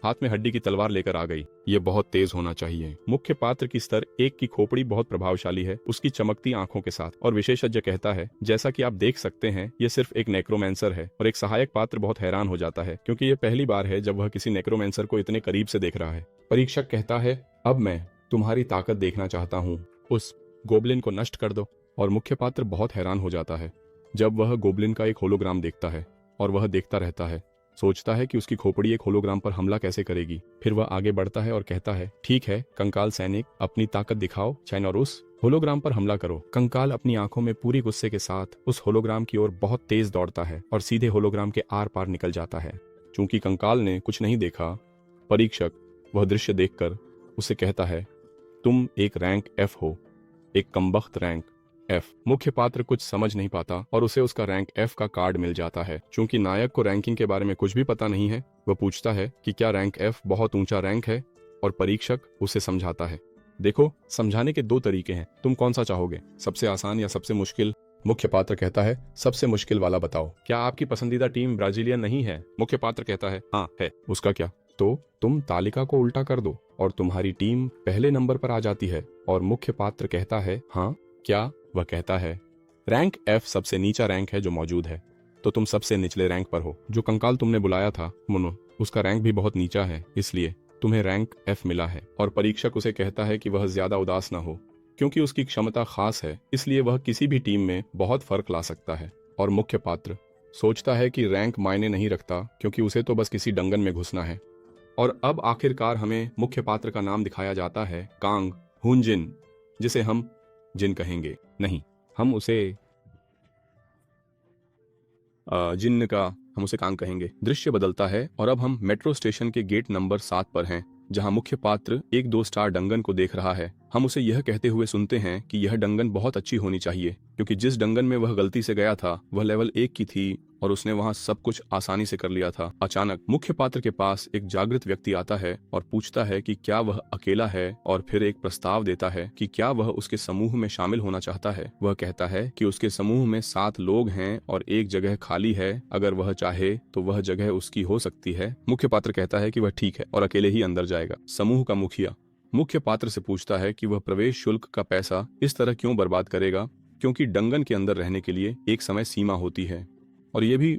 S3: हाथ में हड्डी की तलवार लेकर आ गई। ये बहुत तेज होना चाहिए। मुख्य पात्र की स्तर एक की खोपड़ी बहुत प्रभावशाली है, उसकी चमकती आंखों के साथ। और विशेषज्ञ कहता है, जैसा कि आप देख सकते हैं, यह सिर्फ एक नेक्रोमेंसर है। और एक सहायक पात्र बहुत हैरान हो जाता है, क्योंकि यह पहली बार है जब वह किसी नेक्रोमेंसर को इतने करीब से देख रहा है। परीक्षक कहता है, अब मैं तुम्हारी ताकत देखना चाहता हूँ, उस गोबलिन को नष्ट कर दो। और मुख्य पात्र बहुत हैरान हो जाता है जब वह गोबलिन का एक होलोग्राम देखता है, और वह देखता रहता है, सोचता है कि उसकी खोपड़ी एक होलोग्राम पर हमला कैसे करेगी। फिर वह आगे बढ़ता है और कहता है, ठीक है कंकाल सैनिक, अपनी ताकत दिखाओ चैन और उस होलोग्राम पर हमला करो। कंकाल अपनी आंखों में पूरी गुस्से के साथ उस होलोग्राम की ओर बहुत तेज दौड़ता है और सीधे होलोग्राम के आर पार निकल जाता है। चूंकि कंकाल ने कुछ नहीं देखा, परीक्षक वह दृश्य देखकर उसे कहता है, तुम एक रैंक एफ हो, एक कमबख्त रैंक एफ। मुख्य पात्र कुछ समझ नहीं पाता और उसे उसका रैंक एफ का कार्ड मिल जाता है। चूंकि नायक को रैंकिंग के बारे में कुछ भी पता नहीं है, वह पूछता है कि क्या रैंक एफ बहुत ऊंचा रैंक है, और परीक्षक उसे समझाता है, देखो समझाने के दो तरीके हैं, तुम कौन सा चाहोगे, सबसे आसान या सबसे मुश्किल। मुख्य पात्र कहता है, सबसे मुश्किल वाला बताओ। क्या आपकी पसंदीदा टीम ब्राजीलियन नहीं है? मुख्य पात्र कहता है, हाँ है। उसका क्या? तो तुम तालिका को उल्टा कर दो और तुम्हारी टीम पहले नंबर पर आ जाती है। और मुख्य पात्र कहता है, हाँ क्या? वह कहता है, रैंक एफ सबसे नीचा रैंक है जो मौजूद है, तो तुम सबसे निचले रैंक पर हो। जो कंकाल तुमने बुलाया था मुनो, उसका रैंक भी बहुत नीचा है, इसलिए तुम्हें रैंक एफ मिला है। और परीक्षक उसे कहता है कि वह ज्यादा उदास न हो, क्योंकि उसकी क्षमता खास है, इसलिए वह किसी भी टीम में बहुत फर्क ला सकता है। और मुख्य पात्र सोचता है कि रैंक मायने नहीं रखता, क्योंकि उसे तो बस किसी डंगन में घुसना है। और अब आखिरकार हमें मुख्य पात्र का नाम दिखाया जाता है, कांग हुनजिन, जिसे हम जिन कहेंगे नहीं, हम उसे जिन्न का हम उसे कांग कहेंगे। दृश्य बदलता है और अब हम मेट्रो स्टेशन के गेट नंबर 7 पर हैं, जहां मुख्य पात्र एक 2 स्टार डंगन को देख रहा है। हम उसे यह कहते हुए सुनते हैं कि यह डंगन बहुत अच्छी होनी चाहिए, क्योंकि जिस डंगन में वह गलती से गया था वह लेवल 1 की थी और उसने वहां सब कुछ आसानी से कर लिया था। अचानक मुख्य पात्र के पास एक जागृत व्यक्ति आता है और पूछता है कि क्या वह अकेला है, और फिर एक प्रस्ताव देता है कि क्या वह उसके समूह में शामिल होना चाहता है। वह कहता है कि उसके समूह में 7 लोग हैं और एक जगह खाली है, अगर वह चाहे तो वह जगह उसकी हो सकती है। मुख्य पात्र कहता है कि वह ठीक है और अकेले ही अंदर जाएगा। समूह का मुखिया मुख्य पात्र से पूछता है कि वह प्रवेश शुल्क का पैसा इस तरह क्यों बर्बाद करेगा, क्योंकि डंगन के अंदर रहने के लिए एक समय सीमा होती है, और ये भी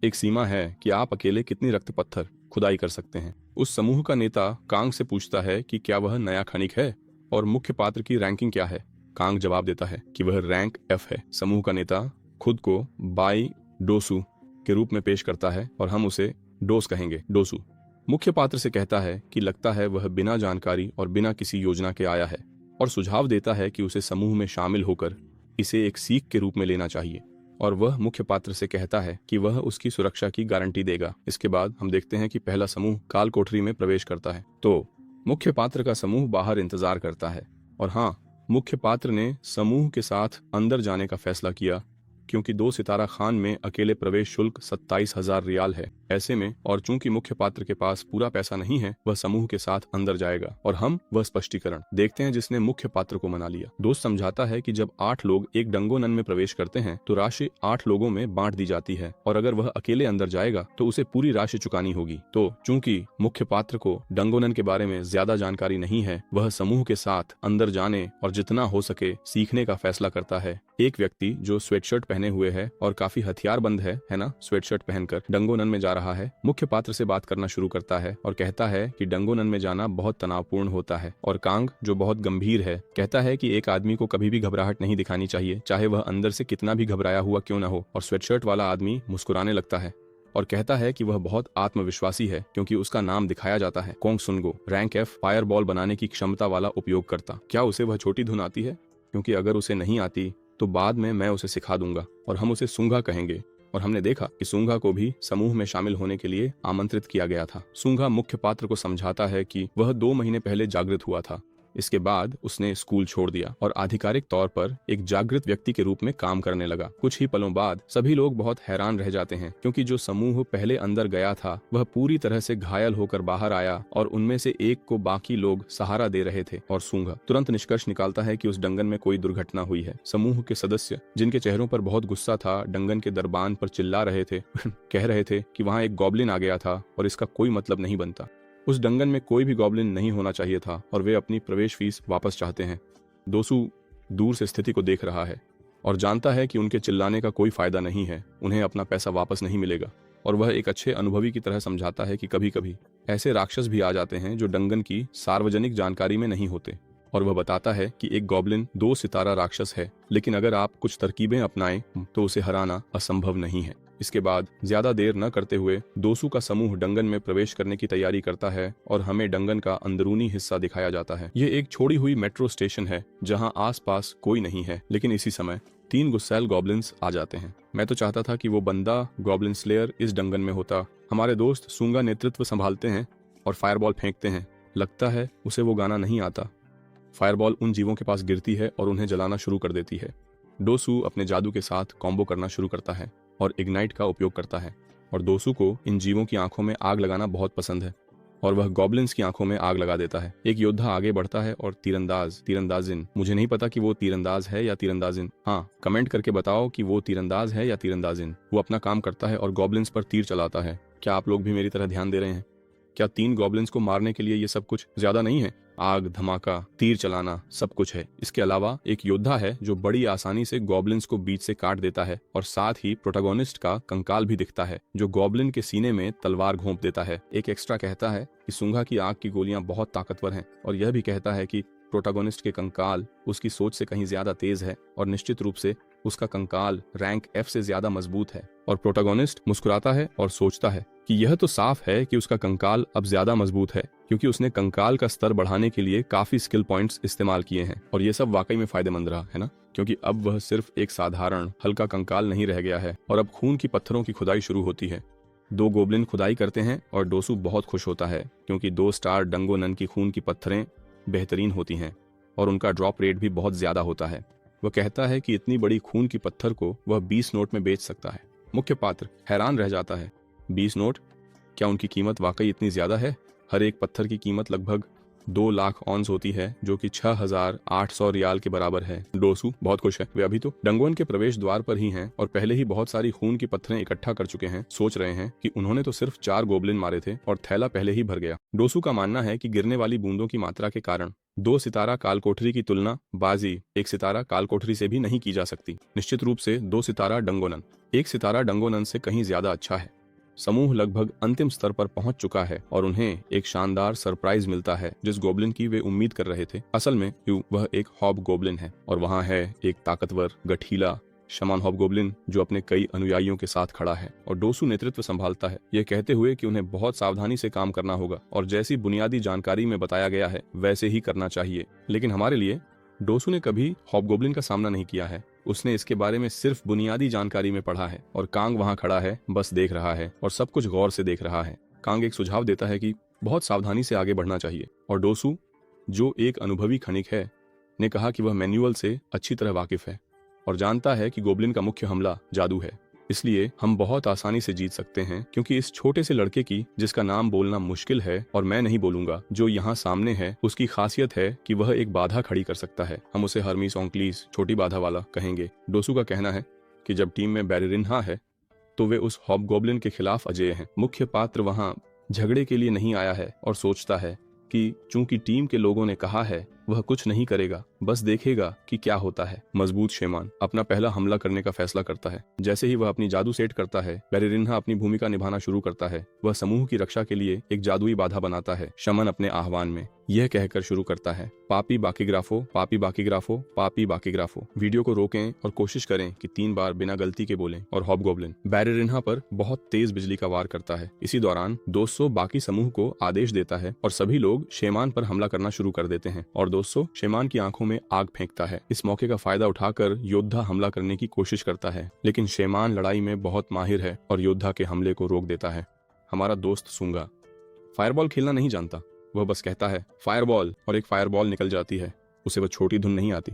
S3: एक सीमा है कि आप अकेले कितनी रक्त पत्थर खुदाई कर सकते हैं। उस समूह का नेता कांग से पूछता है कि क्या वह नया खनिक है और मुख्य पात्र की रैंकिंग क्या है। कांग जवाब देता है कि वह रैंक एफ है। समूह का नेता खुद को बाई डोसू के रूप में पेश करता है और हम उसे डोस कहेंगे, डोसू। मुख्य पात्र से कहता है कि लगता है वह बिना जानकारी और बिना किसी योजना के आया है, और सुझाव देता है कि उसे समूह में शामिल होकर इसे एक सीख के रूप में लेना चाहिए। और वह मुख्य पात्र से कहता है कि वह उसकी सुरक्षा की गारंटी देगा। इसके बाद हम देखते हैं कि पहला समूह काल कोठरी में प्रवेश करता है, तो मुख्य पात्र का समूह बाहर इंतजार करता है। और हाँ, मुख्य पात्र ने समूह के साथ अंदर जाने का फैसला किया, क्योंकि 2 सितारा खान में अकेले प्रवेश शुल्क 27,000 रियाल है। ऐसे में और चूंकि मुख्य पात्र के पास पूरा पैसा नहीं है, वह समूह के साथ अंदर जाएगा। और हम वह स्पष्टीकरण देखते हैं जिसने मुख्य पात्र को मना लिया। दोस्त समझाता है कि जब 8 लोग एक डंगोनन में प्रवेश करते हैं तो राशि 8 लोगों में बांट दी जाती है, और अगर वह अकेले अंदर जाएगा तो उसे पूरी राशि चुकानी होगी। तो चूंकि मुख्य पात्र को डंगोनन के बारे में ज्यादा जानकारी नहीं है, वह समूह के साथ अंदर जाने और जितना हो सके सीखने का फैसला करता है। एक व्यक्ति जो स्वेटशर्ट पहने हुए है और काफी हथियारबंद है ना, स्वेटशर्ट पहनकर डंगोनन में जा रहा है, मुख्य पात्र से बात करना शुरू करता है और कहता है कि डंगोनन में जाना बहुत तनावपूर्ण होता है। और कांग जो बहुत गंभीर है कहता है कि एक आदमी को कभी भी घबराहट नहीं दिखानी चाहिए, चाहे वह अंदर से कितना भी घबराया हुआ क्यों न हो। और स्वेटशर्ट वाला आदमी मुस्कुराने लगता है और कहता है कि वह बहुत आत्मविश्वासी है, क्योंकि उसका नाम दिखाया जाता है, Kong Sungo, rank F fire ball बनाने की क्षमता वाला उपयोगकर्ता। क्या उसे वह छोटी धुन आती है? क्योंकि अगर उसे नहीं आती तो बाद में मैं उसे सिखा दूंगा और हम उसे सुंगा कहेंगे। और हमने देखा कि सूंगा को भी समूह में शामिल होने के लिए आमंत्रित किया गया था। सूंगा मुख्य पात्र को समझाता है कि वह 2 महीने पहले जागृत हुआ था। इसके बाद उसने स्कूल छोड़ दिया और आधिकारिक तौर पर एक जागृत व्यक्ति के रूप में काम करने लगा। कुछ ही पलों बाद सभी लोग बहुत हैरान रह जाते हैं, क्योंकि जो समूह पहले अंदर गया था वह पूरी तरह से घायल होकर बाहर आया और उनमें से एक को बाकी लोग सहारा दे रहे थे। और सूंगा तुरंत निष्कर्ष निकालता है कि उस डंगन में कोई दुर्घटना हुई है। समूह के सदस्य, जिनके चेहरों पर बहुत गुस्सा था, डंगन के दरबान पर चिल्ला रहे थे कह रहे थे कि वहां एक गॉब्लिन आ गया था और इसका कोई मतलब नहीं बनता। उस डंगन में कोई भी गॉब्लिन नहीं होना चाहिए था और वे अपनी प्रवेश फीस वापस चाहते हैं। दोसू दूर से स्थिति को देख रहा है और जानता है कि उनके चिल्लाने का कोई फायदा नहीं है, उन्हें अपना पैसा वापस नहीं मिलेगा। और वह एक अच्छे अनुभवी की तरह समझाता है कि कभी कभी ऐसे राक्षस भी आ जाते हैं जो डंगन की सार्वजनिक जानकारी में नहीं होते। और वह बताता है कि एक गॉब्लिन 2 सितारा राक्षस है, लेकिन अगर आप कुछ तरकीबें अपनाएं तो उसे हराना असंभव नहीं है। इसके बाद ज्यादा देर न करते हुए दोसू का समूह डंगन में प्रवेश करने की तैयारी करता है और हमें डंगन का अंदरूनी हिस्सा दिखाया जाता है। ये एक छोड़ी हुई मेट्रो स्टेशन है जहां आसपास कोई नहीं है, लेकिन इसी समय 3 गुस्सैल गॉब्लिन्स आ जाते हैं। मैं तो चाहता था कि वो बंदा गॉब्लिन स्लेयर इस डंगन में होता। हमारे दोस्त सूंगा नेतृत्व संभालते हैं और फायरबॉल फेंकते हैं। लगता है उसे वो गाना नहीं आता। फायरबॉल उन जीवों के पास गिरती है और उन्हें जलाना शुरू कर देती है। डोसू अपने जादू के साथ कॉम्बो करना शुरू करता है और इग्नाइट का उपयोग करता है। और दोसू को इन जीवों की आंखों में आग लगाना बहुत पसंद है और वह गॉब्लिन्स की आंखों में आग लगा देता है। एक योद्धा आगे बढ़ता है और तीरंदाजिन, मुझे नहीं पता कि वो तीरंदाज है या तीरंदाजिन, हाँ कमेंट करके बताओ कि वो तीरंदाज है या तीरंदाजिन। वो अपना काम करता है और गॉब्लिन्स पर तीर चलाता है। क्या आप लोग भी मेरी तरह ध्यान दे रहे हैं? क्या 3 गॉब्लिन्स को मारने के लिए ये सब कुछ ज्यादा नहीं है? आग, धमाका, तीर चलाना, सब कुछ है। इसके अलावा एक योद्धा है जो बड़ी आसानी से गॉब्लिन्स को बीच से काट देता है और साथ ही प्रोटोगोनिस्ट का कंकाल भी दिखता है जो गॉब्लिन के सीने में तलवार घोंप देता है। एक एक्स्ट्रा कहता है कि सूंगा की आग की गोलियां बहुत ताकतवर हैं और यह भी कहता है कि प्रोटोगोनिस्ट के कंकाल उसकी सोच से कहीं ज्यादा तेज है और निश्चित रूप से उसका कंकाल रैंक F से ज्यादा मजबूत है। और प्रोटोगोनिस्ट मुस्कुराता है और सोचता है कि यह तो साफ है कि उसका कंकाल अब ज्यादा मजबूत है, क्योंकि उसने कंकाल का स्तर बढ़ाने के लिए काफी स्किल पॉइंट्स इस्तेमाल किए हैं। और ये सब वाकई में फायदेमंद रहा है ना, क्योंकि अब वह सिर्फ एक साधारण हल्का कंकाल नहीं रह गया है और अब खून की पत्थरों की खुदाई शुरू होती है। 2 गोब्लिन खुदाई करते हैं और डोसू बहुत खुश होता है, क्योंकि 2 स्टार डंगोनन की खून की पत्थरें बेहतरीन होती हैं और उनका ड्रॉप रेट भी बहुत ज्यादा होता है। वह कहता है कि इतनी बड़ी खून की पत्थर को वह 20 नोट में बेच सकता है। मुख्य पात्र हैरान रह जाता है। 20 नोट? क्या उनकी कीमत वाकई इतनी ज्यादा है? हर एक पत्थर की कीमत लगभग 2 लाख ऑन्स होती है, जो कि 6,800 रियाल के बराबर है। डोसू बहुत खुश है। वे अभी तो डंगोन के प्रवेश द्वार पर ही हैं और पहले ही बहुत सारी खून की पत्थरें इकट्ठा कर चुके हैं। सोच रहे हैं कि उन्होंने तो सिर्फ 4 गोब्लिन मारे थे और थैला पहले ही भर गया। डोसू का मानना है कि गिरने वाली बूंदों की मात्रा के कारण 2 सितारा कालकोठरी की तुलना बाजी 1 सितारा कालकोठरी से भी नहीं की जा सकती। निश्चित रूप से 2 सितारा डंगोनन 1 सितारा डंगोनन से कहीं ज्यादा अच्छा है। समूह लगभग अंतिम स्तर पर पहुंच चुका है और उन्हें एक शानदार सरप्राइज मिलता है जिस गोब्लिन की वे उम्मीद कर रहे थे। असल में वह एक हॉब गोब्लिन है और वहां है एक ताकतवर, गठीला शमान हॉब गोब्लिन जो अपने कई अनुयायियों के साथ खड़ा है और डोसू नेतृत्व संभालता है, यह कहते हुए कि उन्हें बहुत सावधानी से काम करना होगा और जैसी बुनियादी जानकारी में बताया गया है वैसे ही करना चाहिए। लेकिन हमारे लिए डोसू ने कभी हॉबगोब्लिन का सामना नहीं किया है। उसने इसके बारे में सिर्फ बुनियादी जानकारी में पढ़ा है और कांग वहां खड़ा है, बस देख रहा है और सब कुछ गौर से देख रहा है। कांग एक सुझाव देता है कि बहुत सावधानी से आगे बढ़ना चाहिए और डोसू, जो एक अनुभवी खनिक है, ने कहा कि वह मैनुअल से अच्छी तरह वाकिफ है और जानता है कि गोब्लिन का मुख्य हमला जादू है, इसलिए हम बहुत आसानी से जीत सकते हैं, क्योंकि इस छोटे से लड़के की, जिसका नाम बोलना मुश्किल है और मैं नहीं बोलूंगा, जो यहाँ सामने है, उसकी खासियत है कि वह एक बाधा खड़ी कर सकता है। हम उसे हर्मीस ओंक्लीस, छोटी बाधा वाला, कहेंगे। डोसू का कहना है कि जब टीम में बैरिरिन्हा है तो वे उस हॉबगोब्लिन के खिलाफ अजेय हैं। मुख्य पात्र वहाँ झगड़े के लिए नहीं आया है और सोचता है कि चूंकि टीम के लोगों ने कहा है वह कुछ नहीं करेगा, बस देखेगा कि क्या होता है। मजबूत शेमान अपना पहला हमला करने का फैसला करता है। जैसे ही वह अपनी जादू सेट करता है, बैरिरिन्हा अपनी भूमिका निभाना शुरू करता है। वह समूह की रक्षा के लिए एक जादुई बाधा बनाता है। शमन अपने आह्वान में यह कहकर शुरू करता है, पापी बाकीग्राफो, पापी बाकीग्राफो, पापी बाकीग्राफो। वीडियो को रोकें और कोशिश करें कि 3 बार बिना गलती के बोलें। और हॉबगोब्लिन बैरिरिन्हा पर बहुत तेज बिजली का वार करता है। इसी दौरान 200 बाकी समूह को आदेश देता है और सभी लोग शेमान पर हमला करना शुरू कर देते हैं और दोस्तों, शेमान की आंखों में आग फेंकता है। इस मौके का फायदा उठाकर योद्धा हमला करने की कोशिश करता है, लेकिन शेमान लड़ाई में बहुत माहिर है और योद्धा के हमले को रोक देता है। हमारा दोस्त सूंगा फायरबॉल खेलना नहीं जानता। वह बस कहता है फायरबॉल, और एक फायरबॉल निकल जाती है। उसे वह छोटी धुन नहीं आती।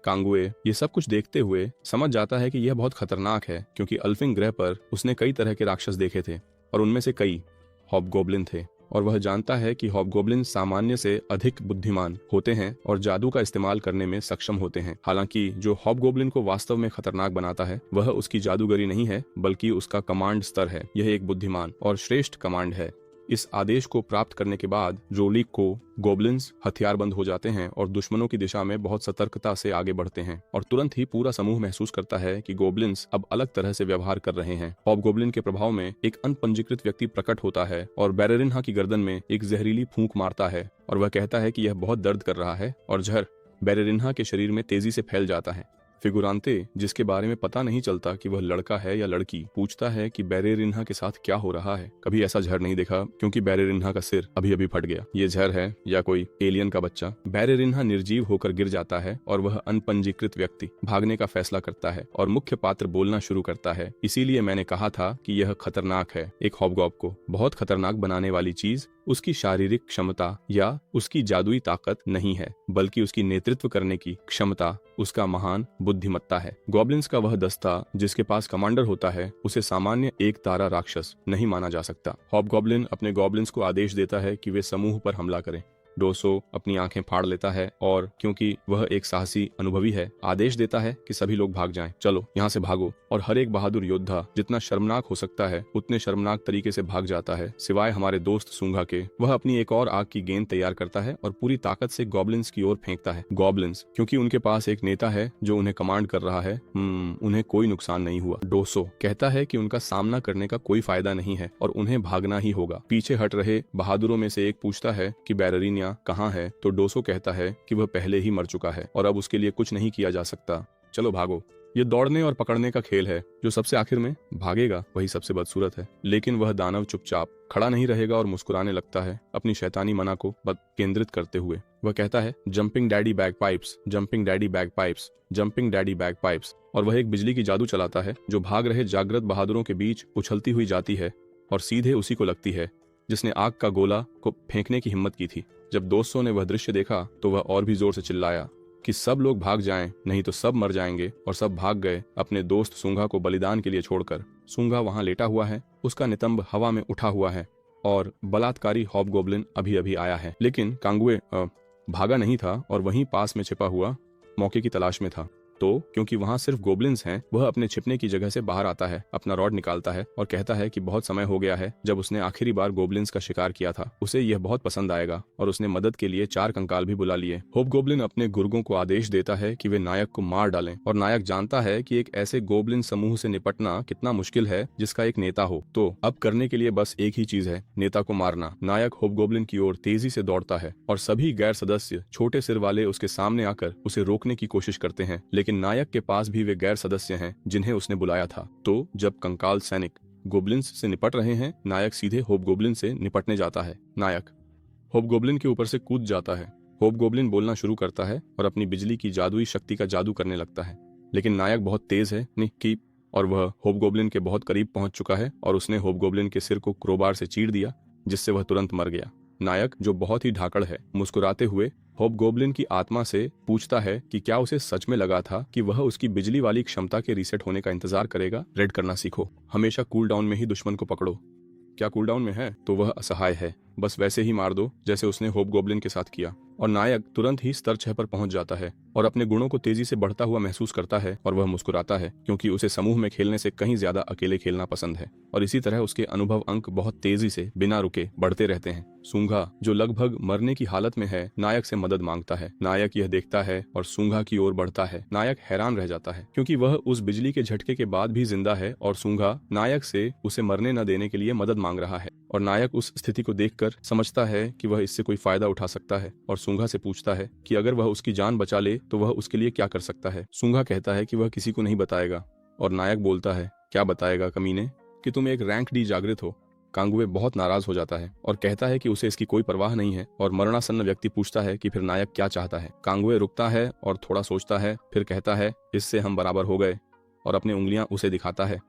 S3: कांगुए ये सब कुछ देखते हुए समझ जाता है कि यह बहुत खतरनाक है, क्योंकि अल्फिंग ग्रह पर उसने कई तरह के राक्षस देखे थे और उनमें से कई हॉबगोब्लिन थे, और वह जानता है कि हॉबगोब्लिन सामान्य से अधिक बुद्धिमान होते हैं और जादू का इस्तेमाल करने में सक्षम होते हैं। हालांकि जो हॉबगोब्लिन को वास्तव में खतरनाक बनाता है वह उसकी जादूगरी नहीं है, बल्कि उसका कमांड स्तर है। यह एक बुद्धिमान और श्रेष्ठ कमांड है। इस आदेश को प्राप्त करने के बाद रोलिक को गोब्लिन्स हथियारबंद हो जाते हैं और दुश्मनों की दिशा में बहुत सतर्कता से आगे बढ़ते हैं, और तुरंत ही पूरा समूह महसूस करता है कि गोब्लिन्स अब अलग तरह से व्यवहार कर रहे हैं। हॉबगोब्लिन के प्रभाव में एक अनपंजीकृत व्यक्ति प्रकट होता है और बैरेरिन्हा की गर्दन में एक जहरीली फूंक मारता है, और वह कहता है कि यह बहुत दर्द कर रहा है, और जहर बैरेरिन्हा के शरीर में तेजी से फैल जाता है। फिगुरांते, जिसके बारे में पता नहीं चलता कि वह लड़का है या लड़की, पूछता है कि बैरेरिन्हा के साथ क्या हो रहा है। कभी ऐसा जहर नहीं देखा, क्योंकि बैरेरिन्हा का सिर अभी अभी फट गया। ये जहर है या कोई एलियन का बच्चा? बैरेरिन्हा निर्जीव होकर गिर जाता है और वह अनपंजीकृत व्यक्ति भागने का फैसला करता है और मुख्य पात्र बोलना शुरू करता है। इसीलिए मैंने कहा था कि यह खतरनाक है। एक हॉबगॉब को बहुत खतरनाक बनाने वाली चीज उसकी शारीरिक क्षमता या उसकी जादुई ताकत नहीं है, बल्कि उसकी नेतृत्व करने की क्षमता, उसका महान बुद्धिमत्ता है। गॉब्लिन्स का वह दस्ता जिसके पास कमांडर होता है, उसे सामान्य एक तारा राक्षस नहीं माना जा सकता। हॉबगॉब्लिन अपने गॉब्लिन्स को आदेश देता है कि वे समूह पर हमला करें। डोसो अपनी आंखें फाड़ लेता है और क्योंकि वह एक साहसी अनुभवी है, आदेश देता है कि सभी लोग भाग जाएं। चलो यहाँ से भागो। और हर एक बहादुर योद्धा जितना शर्मनाक हो सकता है उतने शर्मनाक तरीके से भाग जाता है, सिवाय हमारे दोस्त सूंघा के। वह अपनी एक और आग की गेंद तैयार करता है और पूरी ताकत से गॉब्लिन्स की ओर फेंकता है। गॉब्लिन्स, क्योंकि उनके पास एक नेता है जो उन्हें कमांड कर रहा है, उन्हें कोई नुकसान नहीं हुआ। डोसो कहता है कि उनका सामना करने का कोई फायदा नहीं है और उन्हें भागना ही होगा। पीछे हट रहे बहादुरों में से एक पूछता है कि बैरेरिन्हा कहाँ है, तो डोसो कहता है कि वह पहले ही मर चुका है और अब उसके लिए कुछ नहीं किया जा सकता। चलो भागो। ये दौड़ने और पकड़ने का खेल है। जो सबसे आखिर में भागेगा वही सबसे बदसूरत है। लेकिन वह दानव चुपचाप खड़ा नहीं रहेगा और मुस्कुराने लगता है, अपनी शैतानी मना को केंद्रित करते हुए। वह कहता है jumping daddy bag pipes, jumping daddy bag pipes, jumping daddy bag pipes. और वह एक बिजली की जादू चलाता है जो भाग रहे जागृत बहादुरों के बीच उछलती हुई जाती है और सीधे उसी को लगती है जिसने आग का गोला को फेंकने की हिम्मत की थी। जब दोस्तों ने वह दृश्य देखा तो वह और भी जोर से चिल्लाया कि सब लोग भाग जाएं, नहीं तो सब मर जाएंगे। और सब भाग गए अपने दोस्त सूंघा को बलिदान के लिए छोड़कर। सूंघा वहां लेटा हुआ है, उसका नितंब हवा में उठा हुआ है और बलात्कारी हॉबगोब्लिन अभी अभी आया है। लेकिन कांगुए भागा नहीं था और वहीं पास में छिपा हुआ मौके की तलाश में था। तो क्योंकि वहां सिर्फ गोब्लिन्स हैं, वह अपने छिपने की जगह से बाहर आता है, अपना रॉड निकालता है और कहता है कि बहुत समय हो गया है जब उसने आखिरी बार गोब्लिन्स का शिकार किया था। उसे यह बहुत पसंद आएगा और उसने मदद के लिए 4 कंकाल भी बुला लिए। हॉबगोब्लिन अपने गुर्गों को आदेश देता है कि वे नायक को मार डालें, और नायक जानता है कि एक ऐसे गोब्लिन समूह से निपटना कितना मुश्किल है जिसका एक नेता हो। तो अब करने के लिए बस एक ही चीज है, नेता को मारना। नायक हॉबगोब्लिन की ओर तेजी से दौड़ता है और सभी गैर सदस्य छोटे सिर वाले उसके सामने आकर उसे रोकने की कोशिश करते हैं, लेकिन नायक के पास भी वे गैर सदस्य हैं जिन्हें उसने बुलाया था। तो जब कंकाल सैनिक गोब्लिन्स से निपट रहे हैं, नायक सीधे हॉबगोब्लिन से निपटने जाता है। नायक हॉबगोब्लिन के ऊपर से कूद जाता है। हॉबगोब्लिन बोलना शुरू करता है और अपनी बिजली की जादुई शक्ति का जादू करने लगता है, लेकिन नायक बहुत तेज है और वह हॉबगोब्लिन के बहुत करीब पहुंच चुका है और उसने हॉबगोब्लिन के सिर को क्रोबार से चीर दिया, जिससे वह तुरंत मर गया। नायक, जो बहुत ही ढाकड़ है, मुस्कुराते हुए हॉबगोब्लिन की आत्मा से पूछता है कि क्या उसे सच में लगा था कि वह उसकी बिजली वाली क्षमता के रीसेट होने का इंतजार करेगा। रेड करना सीखो, हमेशा कूल डाउन में ही दुश्मन को पकड़ो। क्या कूल डाउन में है तो वह असहाय है, बस वैसे ही मार दो जैसे उसने हॉबगोब्लिन के साथ किया। और नायक तुरंत ही स्तर 6 पर पहुंच जाता है और अपने गुणों को तेजी से बढ़ता हुआ महसूस करता है, और वह मुस्कुराता है क्योंकि उसे समूह में खेलने से कहीं ज्यादा अकेले खेलना पसंद है। और इसी तरह उसके अनुभव अंक बहुत तेजी से बिना रुके बढ़ते रहते हैं। सूंघा, जो लगभग मरने की हालत में है, नायक से मदद मांगता है। नायक यह देखता है और सूंघा की ओर बढ़ता है। नायक हैरान रह जाता है क्योंकि वह उस बिजली के झटके के बाद भी जिंदा है और सूंघा नायक से उसे मरने न देने के लिए मदद मांग रहा है। और नायक उस स्थिति को देखकर समझता है कि वह इससे कोई फायदा उठा सकता है और सूंघा से पूछता है कि अगर वह उसकी जान बचा ले तो वह उसके लिए क्या कर सकता है। सूंघा कहता है कि वह किसी को नहीं बताएगा, और नायक बोलता है क्या बताएगा कमीने, कि तुम एक रैंक डी जागृत हो। कांगुए बहुत नाराज हो जाता है और कहता है कि उसे इसकी कोई परवाह नहीं है और मरणासन्न व्यक्ति पूछता है कि फिर नायक क्या चाहता है। कांगुए रुकता है और थोड़ा सोचता है, फिर कहता है इससे हम बराबर हो गए और अपनी उंगलियां उसे दिखाता है।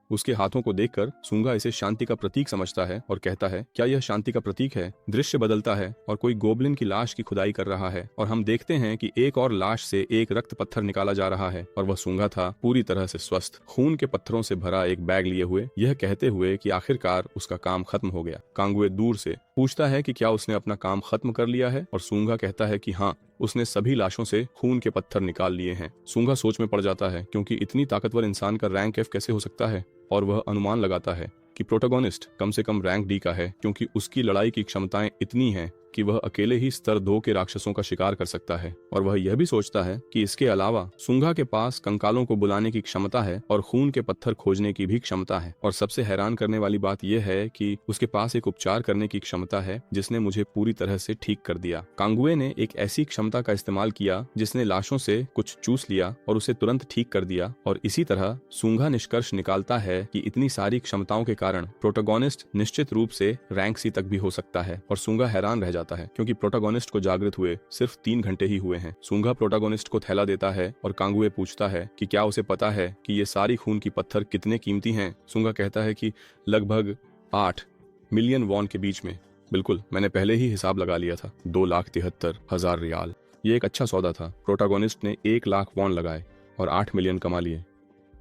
S3: उसके हाथों को देखकर सूंगा इसे शांति का प्रतीक समझता है और कहता है क्या यह शांति का प्रतीक है। दृश्य बदलता है और कोई गोबलिन की लाश की खुदाई कर रहा है और हम देखते हैं कि एक और लाश से एक रक्त पत्थर निकाला जा रहा है और वह सूंगा था, पूरी तरह से स्वस्थ, खून के पत्थरों से भरा एक बैग लिए हुए, यह कहते हुए कि आखिरकार उसका काम खत्म हो गया। कांगुए दूर से पूछता है कि क्या उसने अपना काम खत्म कर लिया है और सूंगा कहता है कि हाँ, उसने सभी लाशों से खून के पत्थर निकाल लिए हैं। सूंगा सोच में पड़ जाता है क्योंकि इतनी ताकतवर इंसान का रैंक एफ कैसे हो सकता है और वह अनुमान लगाता है कि प्रोटोगोनिस्ट कम से कम रैंक डी का है क्योंकि उसकी लड़ाई की क्षमताएं इतनी हैं कि वह अकेले ही स्तर 2 के राक्षसों का शिकार कर सकता है। और वह यह भी सोचता है कि इसके अलावा सूंगा के पास कंकालों को बुलाने की क्षमता है और खून के पत्थर खोजने की भी क्षमता है। और सबसे हैरान करने वाली बात यह है कि उसके पास एक उपचार करने की क्षमता है जिसने मुझे पूरी तरह से ठीक कर दिया। कांगुए ने एक ऐसी क्षमता का इस्तेमाल किया जिसने लाशों से कुछ चूस लिया और उसे तुरंत ठीक कर दिया। और इसी तरह सूंगा निष्कर्ष निकालता है कि इतनी सारी क्षमताओं के कारण प्रोटोगोनिस्ट निश्चित रूप से रैंक सी तक भी हो सकता है। और सूंगा हैरान रह जाता है क्योंकि प्रोटोगोनिस्ट को जागृत हुए सिर्फ 3 घंटे ही हुए हैं। सूंगा प्रोटोगोनिस्ट को थैला देता है और कांगुए पूछता है कि क्या उसे पता है कि ये सारी खून की पत्थर कितने कीमती हैं। सूंगा कहता है कि लगभग 8 मिलियन वॉन के बीच में। बिल्कुल, मैंने पहले ही हिसाब लगा लिया था, 2,73,000 रियाल। ये एक अच्छा सौदा था। प्रोटोगोनिस्ट ने 1 लाख वॉन लगाए और 8 मिलियन कमा लिए।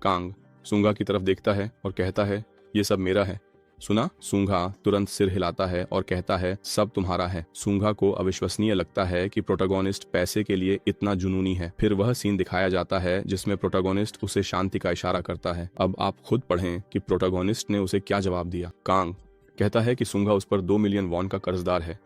S3: कांग सूंगा की तरफ देखता है और कहता है ये सब मेरा है। सुना? सूंगा तुरंत सिर हिलाता है और कहता है सब तुम्हारा है। सूंगा को अविश्वसनीय लगता है कि प्रोटोगोनिस्ट पैसे के लिए इतना जुनूनी है। फिर वह सीन दिखाया जाता है जिसमें प्रोटोगोनिस्ट उसे शांति का इशारा करता है। अब आप खुद पढ़ें कि प्रोटोगोनिस्ट ने उसे क्या जवाब दिया। कांग कहता है कि सूंगा उस पर 2 मिलियन वॉन का कर्जदार है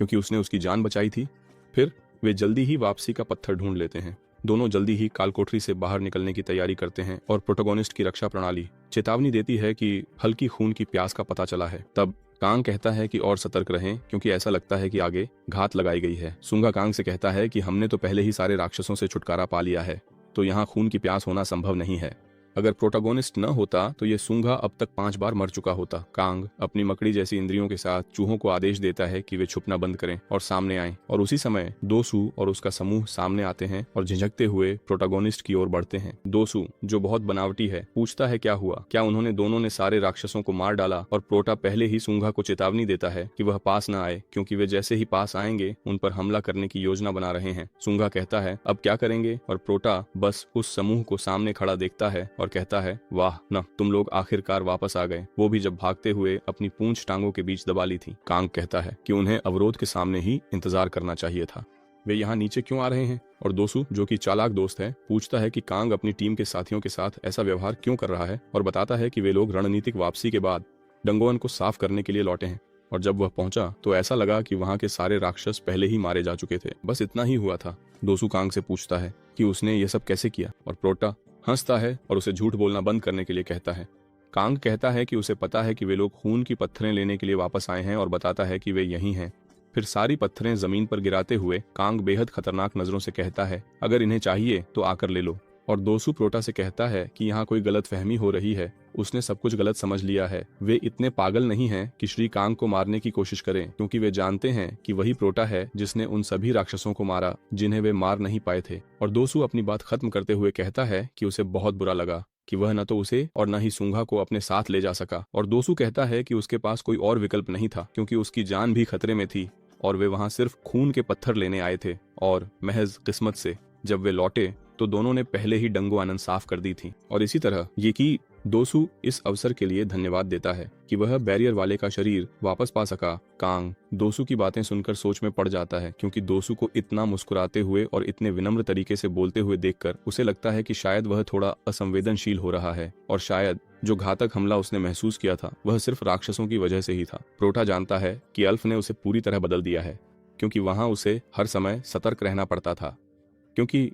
S3: क्योंकि उसने उसकी जान बचाई थी। फिर वे जल्दी ही वापसी का पत्थर ढूंढ लेते हैं। दोनों जल्दी ही कालकोठरी से बाहर निकलने की तैयारी करते हैं और प्रोटोगोनिस्ट की रक्षा प्रणाली चेतावनी देती है कि हल्की खून की प्यास का पता चला है। तब कांग कहता है कि और सतर्क रहें क्योंकि ऐसा लगता है कि आगे घात लगाई गई है। सूंगा कांग से कहता है कि हमने तो पहले ही सारे राक्षसों से छुटकारा पा लिया है, तो यहाँ खून की प्यास होना संभव नहीं है। अगर प्रोटोगोनिस्ट न होता तो ये सूंगा अब तक 5 बार मर चुका होता। कांग अपनी मकड़ी जैसी इंद्रियों के साथ चूहों को आदेश देता है कि वे छुपना बंद करें और सामने आएं। और उसी समय दोसू और उसका समूह सामने आते हैं और झिझकते हुए प्रोटोगोनिस्ट की ओर बढ़ते हैं। दोसू, जो बहुत बनावटी है, पूछता है क्या हुआ, क्या उन्होंने दोनों ने सारे राक्षसों को मार डाला। और प्रोटा पहले ही सूंगा को चेतावनी देता है कि वह पास न आए क्योंकि वे जैसे ही पास आएंगे उन पर हमला करने की योजना बना रहे हैं। सूंगा कहता है अब क्या करेंगे और प्रोटा बस उस समूह को सामने खड़ा देखता है और कहता है वाह न, तुम लोग आखिरकार वापस आ गए, वो भी जब भागते हुए अपनी पूंछ टांगों के बीच दबा ली थी। कांग कहता है कि उन्हें अवरोध के सामने ही इंतजार करना चाहिए था, वे यहाँ नीचे क्यों आ रहे हैं। और दोसू, जो कि चालाक दोस्त है, पूछता है कि कांग अपनी टीम के साथियों के साथ ऐसा व्यवहार क्यों कर रहा है और बताता है कि वे लोग रणनीतिक वापसी के बाद डंगोअन को साफ करने के लिए लौटे हैं और जब वह पहुंचा तो ऐसा लगा कि वहां के सारे राक्षस पहले ही मारे जा चुके थे। बस इतना ही हुआ था। दोसू कांग से पूछता है कि उसने ये सब कैसे किया और प्रोटा हंसता है और उसे झूठ बोलना बंद करने के लिए कहता है। कांग कहता है कि उसे पता है कि वे लोग खून की पत्थरें लेने के लिए वापस आए हैं और बताता है कि वे यहीं हैं। फिर सारी पत्थरें जमीन पर गिराते हुए कांग बेहद खतरनाक नजरों से कहता है अगर इन्हें चाहिए तो आकर ले लो। और दोसू प्रोटा से कहता है कि यहाँ कोई गलत फहमी हो रही है, उसने सब कुछ गलत समझ लिया है। वे इतने पागल नहीं हैं कि श्री कांग को मारने की कोशिश करें क्योंकि वे जानते हैं कि वही प्रोटा है जिसने उन सभी राक्षसों को मारा जिन्हें वे मार नहीं पाए थे। और दोसू अपनी बात खत्म करते हुए कहता है कि उसे बहुत बुरा लगा कि वह न तो उसे और न ही सूंगा को अपने साथ ले जा सका। और दोसू कहता है कि उसके पास कोई और विकल्प नहीं था क्योंकि उसकी जान भी खतरे में थी और वे वहां सिर्फ खून के पत्थर लेने आए थे। और महज किस्मत से जब वे लौटे तो दोनों ने पहले ही डंगोअन साफ कर दी थी। और इसी तरह ये कि दोसू इस अवसर के लिए धन्यवाद देता है कि वह बैरियर वाले का शरीर वापस पा सका। कांग दोसू की बातें सुनकर सोच में पड़ जाता है क्योंकि दोसू को इतना मुस्कुराते हुए और इतने विनम्र तरीके से बोलते हुए देखकर उसे लगता है कि शायद वह थोड़ा असंवेदनशील हो रहा है और शायद जो घातक हमला उसने महसूस किया था वह सिर्फ राक्षसों की वजह से ही था। प्रोटा जानता है कि अल्फ ने उसे पूरी तरह बदल दिया है क्योंकि वहां उसे हर समय सतर्क रहना पड़ता था क्योंकि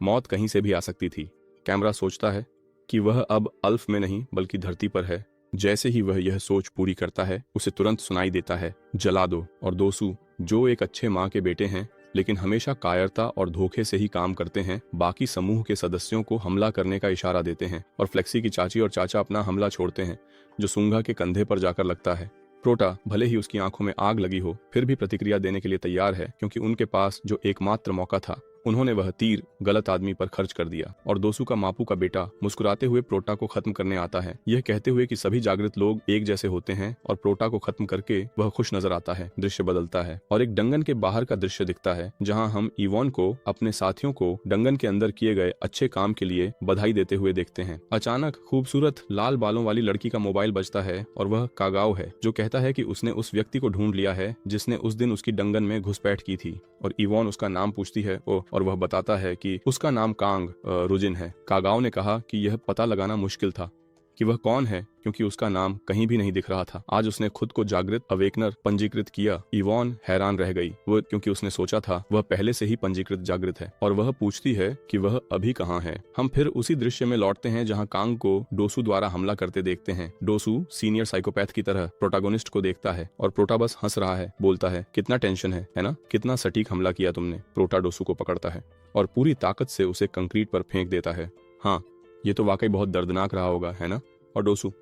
S3: मौत कहीं से भी आ सकती थी। कैमरा सोचता है कि वह अब अल्फ में नहीं बल्कि धरती पर है। जैसे ही वह यह सोच पूरी करता है उसे तुरंत सुनाई देता है जला दो। और दोसू, जो एक अच्छे माँ के बेटे हैं लेकिन हमेशा कायरता और धोखे से ही काम करते हैं, बाकी समूह के सदस्यों को हमला करने का इशारा देते हैं और फ्लेक्सी की चाची और चाचा अपना हमला छोड़ते हैं जो सूंगा के कंधे पर जाकर लगता है। प्रोटा भले ही उसकी आंखों में आग लगी हो फिर भी प्रतिक्रिया देने के लिए तैयार है, क्योंकि उनके पास जो एकमात्र मौका था उन्होंने वह तीर गलत आदमी पर खर्च कर दिया। और दोसू का मापू का बेटा मुस्कुराते हुए प्रोटा को खत्म करने आता है, यह कहते हुए कि सभी जागृत लोग एक जैसे होते हैं, और प्रोटा को खत्म करके वह खुश नजर आता है। दृश्य बदलता है और एक डंगन के बाहर का दृश्य दिखता है, जहां हम इवॉन को अपने साथियों को डंगन के अंदर किए गए अच्छे काम के लिए बधाई देते हुए देखते हैं। अचानक खूबसूरत लाल बालों वाली लड़की का मोबाइल बजता है और वह कागाओ है, जो कहता है कि उसने उस व्यक्ति को ढूंढ लिया है जिसने उस दिन उसकी डंगन में घुसपैठ की थी। और इवॉन उसका नाम पूछती है और वह बताता है कि उसका नाम कांग रुजिन है। कागाओ ने कहा कि यह पता लगाना मुश्किल था कि वह कौन है, क्योंकि उसका नाम कहीं भी नहीं दिख रहा था। आज उसने खुद को जागृत अवेकनर पंजीकृत किया। इवॉन हैरान रह गई, वो क्योंकि उसने सोचा था वह पहले से ही पंजीकृत जागृत है, और वह पूछती है कि वह अभी कहाँ है। हम फिर उसी दृश्य में लौटते हैं जहाँ कांग को डोसू द्वारा हमला करते देखते हैं। डोसू सीनियर साइकोपैथ की तरह प्रोटागोनिस्ट को देखता है और प्रोटा बस हंस रहा है, बोलता है कितना टेंशन है ना, कितना सटीक हमला किया तुमने। प्रोटा डोसू को पकड़ता है और पूरी ताकत से उसे कंक्रीट पर फेंक देता है। हाँ, ये तो वाकई बहुत दर्दनाक रहा होगा, है ना। और डोसू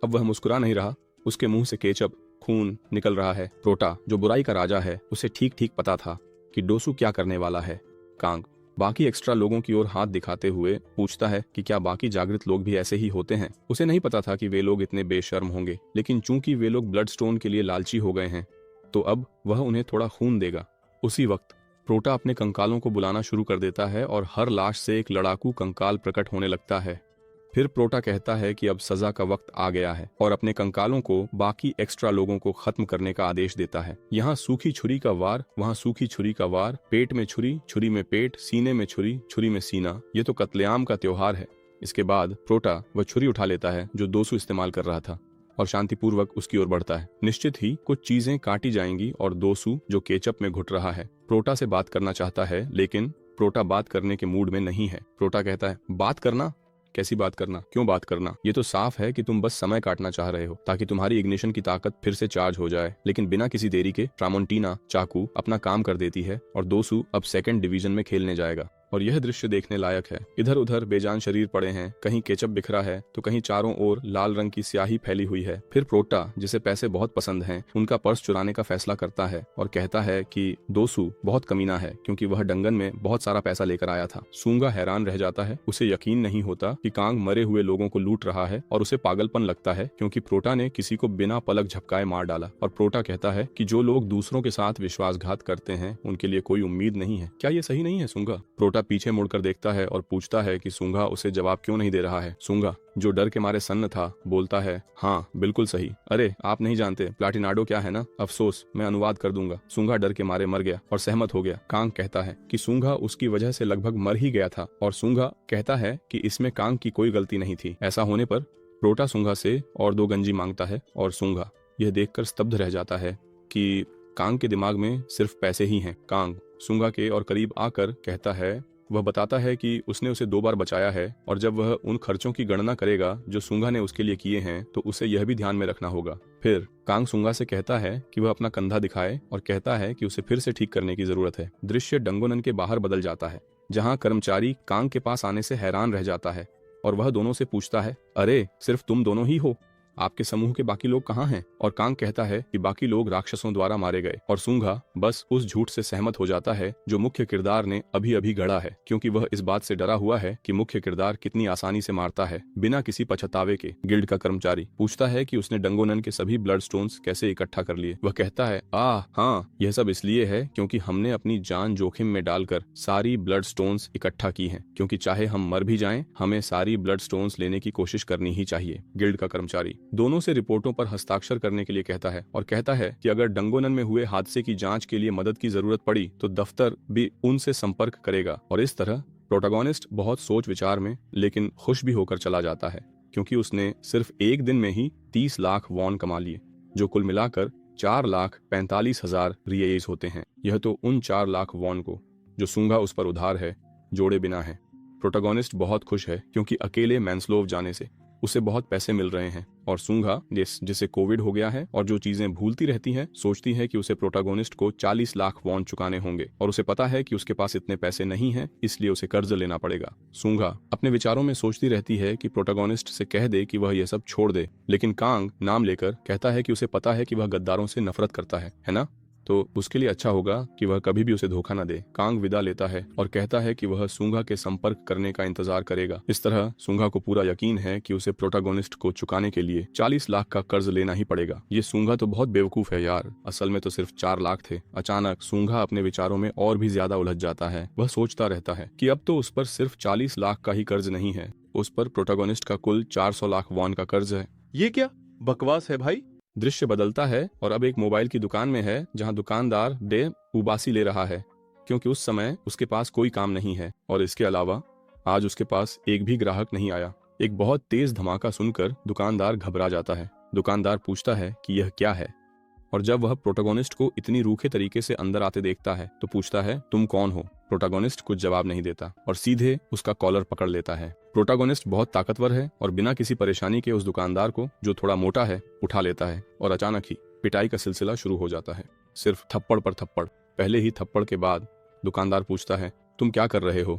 S3: अब वह मुस्कुरा नहीं रहा, उसके मुंह से केचप खून निकल रहा है। प्रोटा जो बुराई का राजा है, उसे ठीक ठीक पता था कि डोसू क्या करने वाला है। कांग बाकी एक्स्ट्रा लोगों की ओर हाथ दिखाते हुए पूछता है कि क्या बाकी जागृत लोग भी ऐसे ही होते हैं। उसे नहीं पता था कि वे लोग इतने बेशर्म होंगे, लेकिन चूंकि वे लोग ब्लड स्टोन के लिए लालची हो गए हैं, तो अब वह उन्हें थोड़ा खून देगा। उसी वक्त प्रोटा अपने कंकालों को बुलाना शुरू कर देता है और हर लाश से एक लड़ाकू कंकाल प्रकट होने लगता है। फिर प्रोटा कहता है कि अब सजा का वक्त आ गया है और अपने कंकालों को बाकी एक्स्ट्रा लोगों को खत्म करने का आदेश देता है। यहाँ सूखी छुरी का वार, वहाँ सूखी छुरी का वार, पेट में छुरी, छुरी में पेट, सीने में छुरी, छुरी में सीना। ये तो कत्लेआम का त्योहार है। इसके बाद प्रोटा वह छुरी उठा लेता है जो डोसू इस्तेमाल कर रहा था और शांतिपूर्वक उसकी ओर बढ़ता है। निश्चित ही कुछ चीजें काटी जाएंगी और डोसू जो केचप में घुट रहा है प्रोटा से बात करना चाहता है, लेकिन प्रोटा बात करने के मूड में नहीं है। प्रोटा कहता है बात करना? कैसी बात करना? क्यों बात करना? ये तो साफ है कि तुम बस समय काटना चाह रहे हो ताकि तुम्हारी इग्निशन की ताकत फिर से चार्ज हो जाए। लेकिन बिना किसी देरी के ट्रामोंटीना चाकू अपना काम कर देती है और डोसू अब सेकंड डिवीजन में खेलने जाएगा। और यह दृश्य देखने लायक है। इधर उधर बेजान शरीर पड़े हैं, कहीं केचप बिखरा है तो कहीं चारों ओर लाल रंग की स्याही फैली हुई है। फिर प्रोटा, जिसे पैसे बहुत पसंद हैं, उनका पर्स चुराने का फैसला करता है और कहता है कि डोसू बहुत कमीना है क्योंकि वह डंगन में बहुत सारा पैसा लेकर आया था। सूंगा हैरान रह जाता है, उसे यकीन नहीं होता कि कांग मरे हुए लोगों को लूट रहा है और उसे पागलपन लगता है क्योंकि प्रोटा ने किसी को बिना पलक झपकाए मार डाला। और प्रोटा कहता है कि जो लोग दूसरों के साथ विश्वासघात करते हैं उनके लिए कोई उम्मीद नहीं है। क्या ये सही नहीं है सूंगा? प्रोटा पीछे मुड़कर देखता है और पूछता है कि सूंगा उसे जवाब क्यों नहीं दे रहा है। सूंगा जो डर के मारे सन्न था बोलता है हाँ बिल्कुल सही। अरे आप नहीं जानते प्लाटिनाडो क्या है ना? अफसोस, मैं अनुवाद कर दूंगा। सूंगा डर के मारे मर गया और सहमत हो गया। कांग कहता है कि सूंगा उसकी वजह से लगभग मर ही गया था और सूंगा कहता है कि इसमें कांग की कोई गलती नहीं थी। ऐसा होने पर प्रोटा सूंगा से और 2 गंजी मांगता है और सूंगा यह देखकर स्तब्ध रह जाता है कि कांग के दिमाग में सिर्फ पैसे ही हैं। कांग सूंगा के और करीब आकर कहता है, वह बताता है कि उसने उसे 2 बार बचाया है और जब वह उन खर्चों की गणना करेगा जो सूंगा ने उसके लिए किए हैं तो उसे यह भी ध्यान में रखना होगा। फिर कांग सूंगा से कहता है कि वह अपना कंधा दिखाए और कहता है कि उसे फिर से ठीक करने की जरूरत है। दृश्य डंगोनन के बाहर बदल जाता है जहाँ कर्मचारी कांग के पास आने से हैरान रह जाता है और वह दोनों से पूछता है, अरे सिर्फ तुम दोनों ही हो? आपके समूह के बाकी लोग कहाँ हैं? और कांग कहता है कि बाकी लोग राक्षसों द्वारा मारे गए और सूंगा बस उस झूठ से सहमत हो जाता है जो मुख्य किरदार ने अभी अभी गढ़ा है, क्योंकि वह इस बात से डरा हुआ है कि मुख्य किरदार कितनी आसानी से मारता है बिना किसी पछतावे के। गिल्ड का कर्मचारी पूछता है कि उसने डंगोनन के सभी ब्लड स्टोन्स कैसे इकट्ठा कर लिए। वह कहता है हाँ, यह सब इसलिए है क्योंकि हमने अपनी जान जोखिम में डालकर सारी ब्लड स्टोन्स इकट्ठा की हैं, क्योंकि चाहे हम मर भी जाएं हमें सारी ब्लड स्टोन्स लेने की कोशिश करनी ही चाहिए। गिल्ड का कर्मचारी दोनों से रिपोर्टों पर हस्ताक्षर करने के लिए कहता है और कहता है कि अगर डंगोनन में हुए हादसे की जांच के लिए मदद की जरूरत पड़ी तो दफ्तर भी उनसे संपर्क करेगा। और इस तरह प्रोटोगोनिस्ट बहुत सोच विचार में लेकिन खुश भी होकर चला जाता है क्योंकि उसने सिर्फ एक दिन में ही 30 लाख वॉन कमा लिए, जो कुल मिलाकर 4,45,000 रिएज होते हैं। यह तो उन 4 लाख वॉन को जो सूंगा उस पर उधार है जोड़े बिना है। प्रोटोगोनिस्ट बहुत खुश है क्योंकि अकेले मैंसलोव जाने से उसे बहुत पैसे मिल रहे हैं और सूंघा जिसे कोविड हो गया है और जो चीजें भूलती रहती हैं, सोचती है कि उसे प्रोटागोनिस्ट को 40 लाख वॉन चुकाने होंगे और उसे पता है कि उसके पास इतने पैसे नहीं हैं, इसलिए उसे कर्ज लेना पड़ेगा। सूंघा अपने विचारों में सोचती रहती है कि प्रोटागोनिस्ट से कह दे कि वह यह सब छोड़ दे, लेकिन कांग नाम लेकर कहता है कि उसे पता है कि वह गद्दारों से नफरत करता है ना, तो उसके लिए अच्छा होगा कि वह कभी भी उसे धोखा न दे। कांग विदा लेता है और कहता है कि वह सूंघा के संपर्क करने का इंतजार करेगा। इस तरह सूंघा को पूरा यकीन है कि उसे प्रोटागोनिस्ट को चुकाने के लिए 40 लाख का कर्ज लेना ही पड़ेगा। ये सूंघा तो बहुत बेवकूफ है यार, असल में तो सिर्फ 4 लाख थे। अचानक सूंघा अपने विचारों में और भी ज्यादा उलझ जाता है। वह सोचता रहता है कि अब तो उस पर सिर्फ 40 लाख का ही कर्ज नहीं है, उस पर प्रोटागोनिस्ट का कुल 400 लाख वॉन का कर्ज है।
S2: ये क्या बकवास है भाई।
S3: दृश्य बदलता है और अब एक मोबाइल की दुकान में है जहां दुकानदार डे उबासी ले रहा है क्योंकि उस समय उसके पास कोई काम नहीं है और इसके अलावा आज उसके पास एक भी ग्राहक नहीं आया। एक बहुत तेज धमाका सुनकर दुकानदार घबरा जाता है। दुकानदार पूछता है कि यह क्या है और जब वह प्रोटागोनिस्ट को इतनी रूखे तरीके से अंदर आते देखता है तो पूछता है तुम कौन हो। प्रोटागोनिस्ट कुछ जवाब नहीं देता और सीधे उसका कॉलर पकड़ लेता है। प्रोटागोनिस्ट बहुत ताकतवर है और बिना किसी परेशानी के उस दुकानदार को, जो थोड़ा मोटा है, उठा लेता है और अचानक ही पिटाई का सिलसिला शुरू हो जाता है। सिर्फ थप्पड़ पर थप्पड़। पहले ही थप्पड़ के बाद दुकानदार पूछता है तुम क्या कर रहे हो।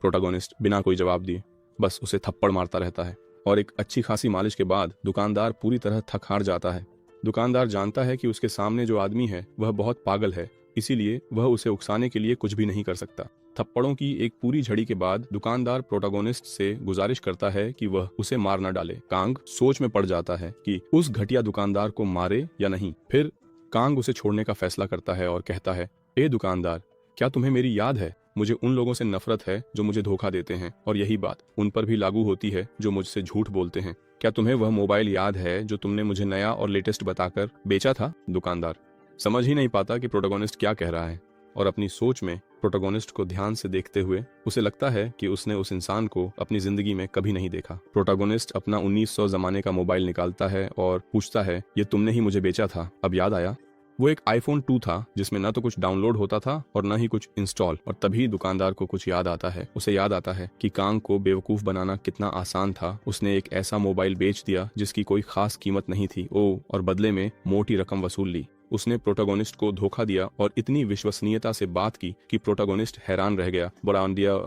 S3: प्रोटागोनिस्ट बिना कोई जवाब दिए बस उसे थप्पड़ मारता रहता है और एक अच्छी खासी मालिश के बाद दुकानदार पूरी तरह थक हार जाता है। दुकानदार जानता है कि उसके सामने जो आदमी है वह बहुत पागल है, इसीलिए वह उसे उकसाने के लिए कुछ भी नहीं कर सकता। थप्पड़ों की एक पूरी झड़ी के बाद दुकानदार प्रोटागोनिस्ट से गुजारिश करता है कि वह उसे मार न डाले। कांग सोच में पड़ जाता है कि उस घटिया दुकानदार को मारे या नहीं। फिर कांग उसे छोड़ने का फैसला करता है और कहता है ए दुकानदार, क्या तुम्हें मेरी याद है? मुझे उन लोगों से नफरत है जो मुझे धोखा देते हैं और यही बात उन पर भी लागू होती है जो मुझसे झूठ बोलते हैं। क्या तुम्हें वह मोबाइल याद है जो तुमने मुझे नया और लेटेस्ट बताकर बेचा था? दुकानदार समझ ही नहीं पाता कि प्रोटागोनिस्ट क्या कह रहा है और अपनी सोच में प्रोटागोनिस्ट को ध्यान से देखते हुए उसे लगता है कि उसने उस इंसान को अपनी जिंदगी में कभी नहीं देखा। प्रोटागोनिस्ट अपना 1900 जमाने का मोबाइल निकालता है और पूछता है ये तुमने ही मुझे बेचा था, अब याद आया? वो एक iPhone 2 था जिसमें न तो कुछ डाउनलोड होता था और न ही कुछ इंस्टॉल। और तभी दुकानदार को कुछ याद आता है। उसे याद आता है कि कांग को बेवकूफ बनाना कितना आसान था। उसने एक ऐसा मोबाइल बेच दिया जिसकी कोई खास कीमत नहीं थी और बदले में मोटी रकम वसूल ली। उसने प्रोटागोनिस्ट को धोखा दिया और इतनी विश्वसनीयता से बात की कि प्रोटागोनिस्ट हैरान रह गया। बरांडिया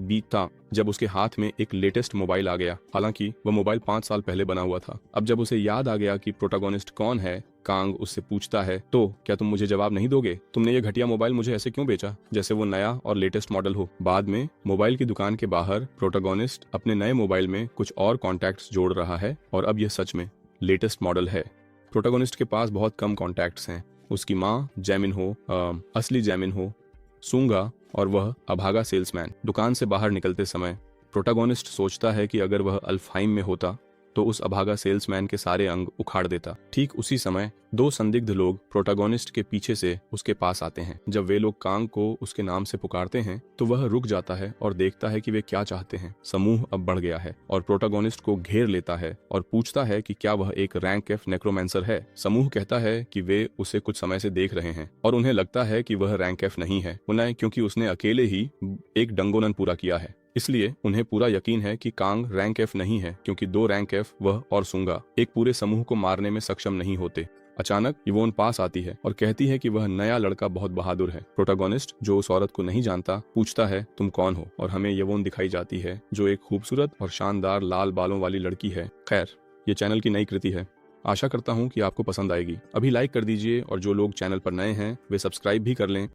S3: बीता जब उसके हाथ में एक लेटेस्ट मोबाइल आ गया। हालांकि वह मोबाइल 5 साल पहले बना हुआ था। अब जब उसे याद आ गया कि प्रोटागोनिस्ट कौन है, कांग उससे पूछता है तो क्या तुम मुझे जवाब नहीं दोगे? तुमने ये घटिया मोबाइल मुझे ऐसे क्यों बेचा जैसे वो नया और लेटेस्ट मॉडल हो? बाद में मोबाइल की दुकान के बाहर प्रोटागोनिस्ट अपने नए मोबाइल में कुछ और कॉन्टैक्ट्स जोड़ रहा है और अब यह सच में लेटेस्ट मॉडल है। प्रोटागोनिस्ट के पास बहुत कम कॉन्टैक्ट्स हैं। उसकी माँ जैमिनहो, असली जैमिनहो, सूंघा और वह अभागा सेल्समैन। दुकान से बाहर निकलते समय प्रोटागोनिस्ट सोचता है कि अगर वह अल्फहाइम में होता तो उस अभागा सेल्समैन के सारे अंग उखाड़ देता। ठीक उसी समय 2 संदिग्ध लोग प्रोटागोनिस्ट के पीछे से उसके पास आते हैं। जब वे लोग कांग को उसके नाम से पुकारते हैं तो वह रुक जाता है और देखता है कि वे क्या चाहते हैं। समूह अब बढ़ गया है और प्रोटागोनिस्ट को घेर लेता है और पूछता है कि क्या वह एक रैंक एफ नेक्रोमेंसर है। समूह कहता है कि वे उसे कुछ समय से देख रहे हैं और उन्हें लगता है कि वह रैंक एफ नहीं है, क्योंकि उसने अकेले ही एक डंगोनन पूरा किया है। इसलिए उन्हें पूरा यकीन है कि कांग रैंक एफ नहीं है, क्योंकि 2 रैंक एफ, वह और सूंगा, एक पूरे समूह को मारने में सक्षम नहीं होते। अचानक यवोन पास आती है और कहती है कि वह नया लड़का बहुत बहादुर है। प्रोटागोनिस्ट, जो उस औरत को नहीं जानता, पूछता है तुम कौन हो और हमें यवोन दिखाई जाती है जो एक खूबसूरत और शानदार लाल बालों वाली लड़की है। खैर, ये चैनल की नई कृति है। आशा करता हूँ कि आपको पसंद आएगी। अभी लाइक कर दीजिए और जो लोग चैनल पर नए हैं वे सब्सक्राइब भी कर लें।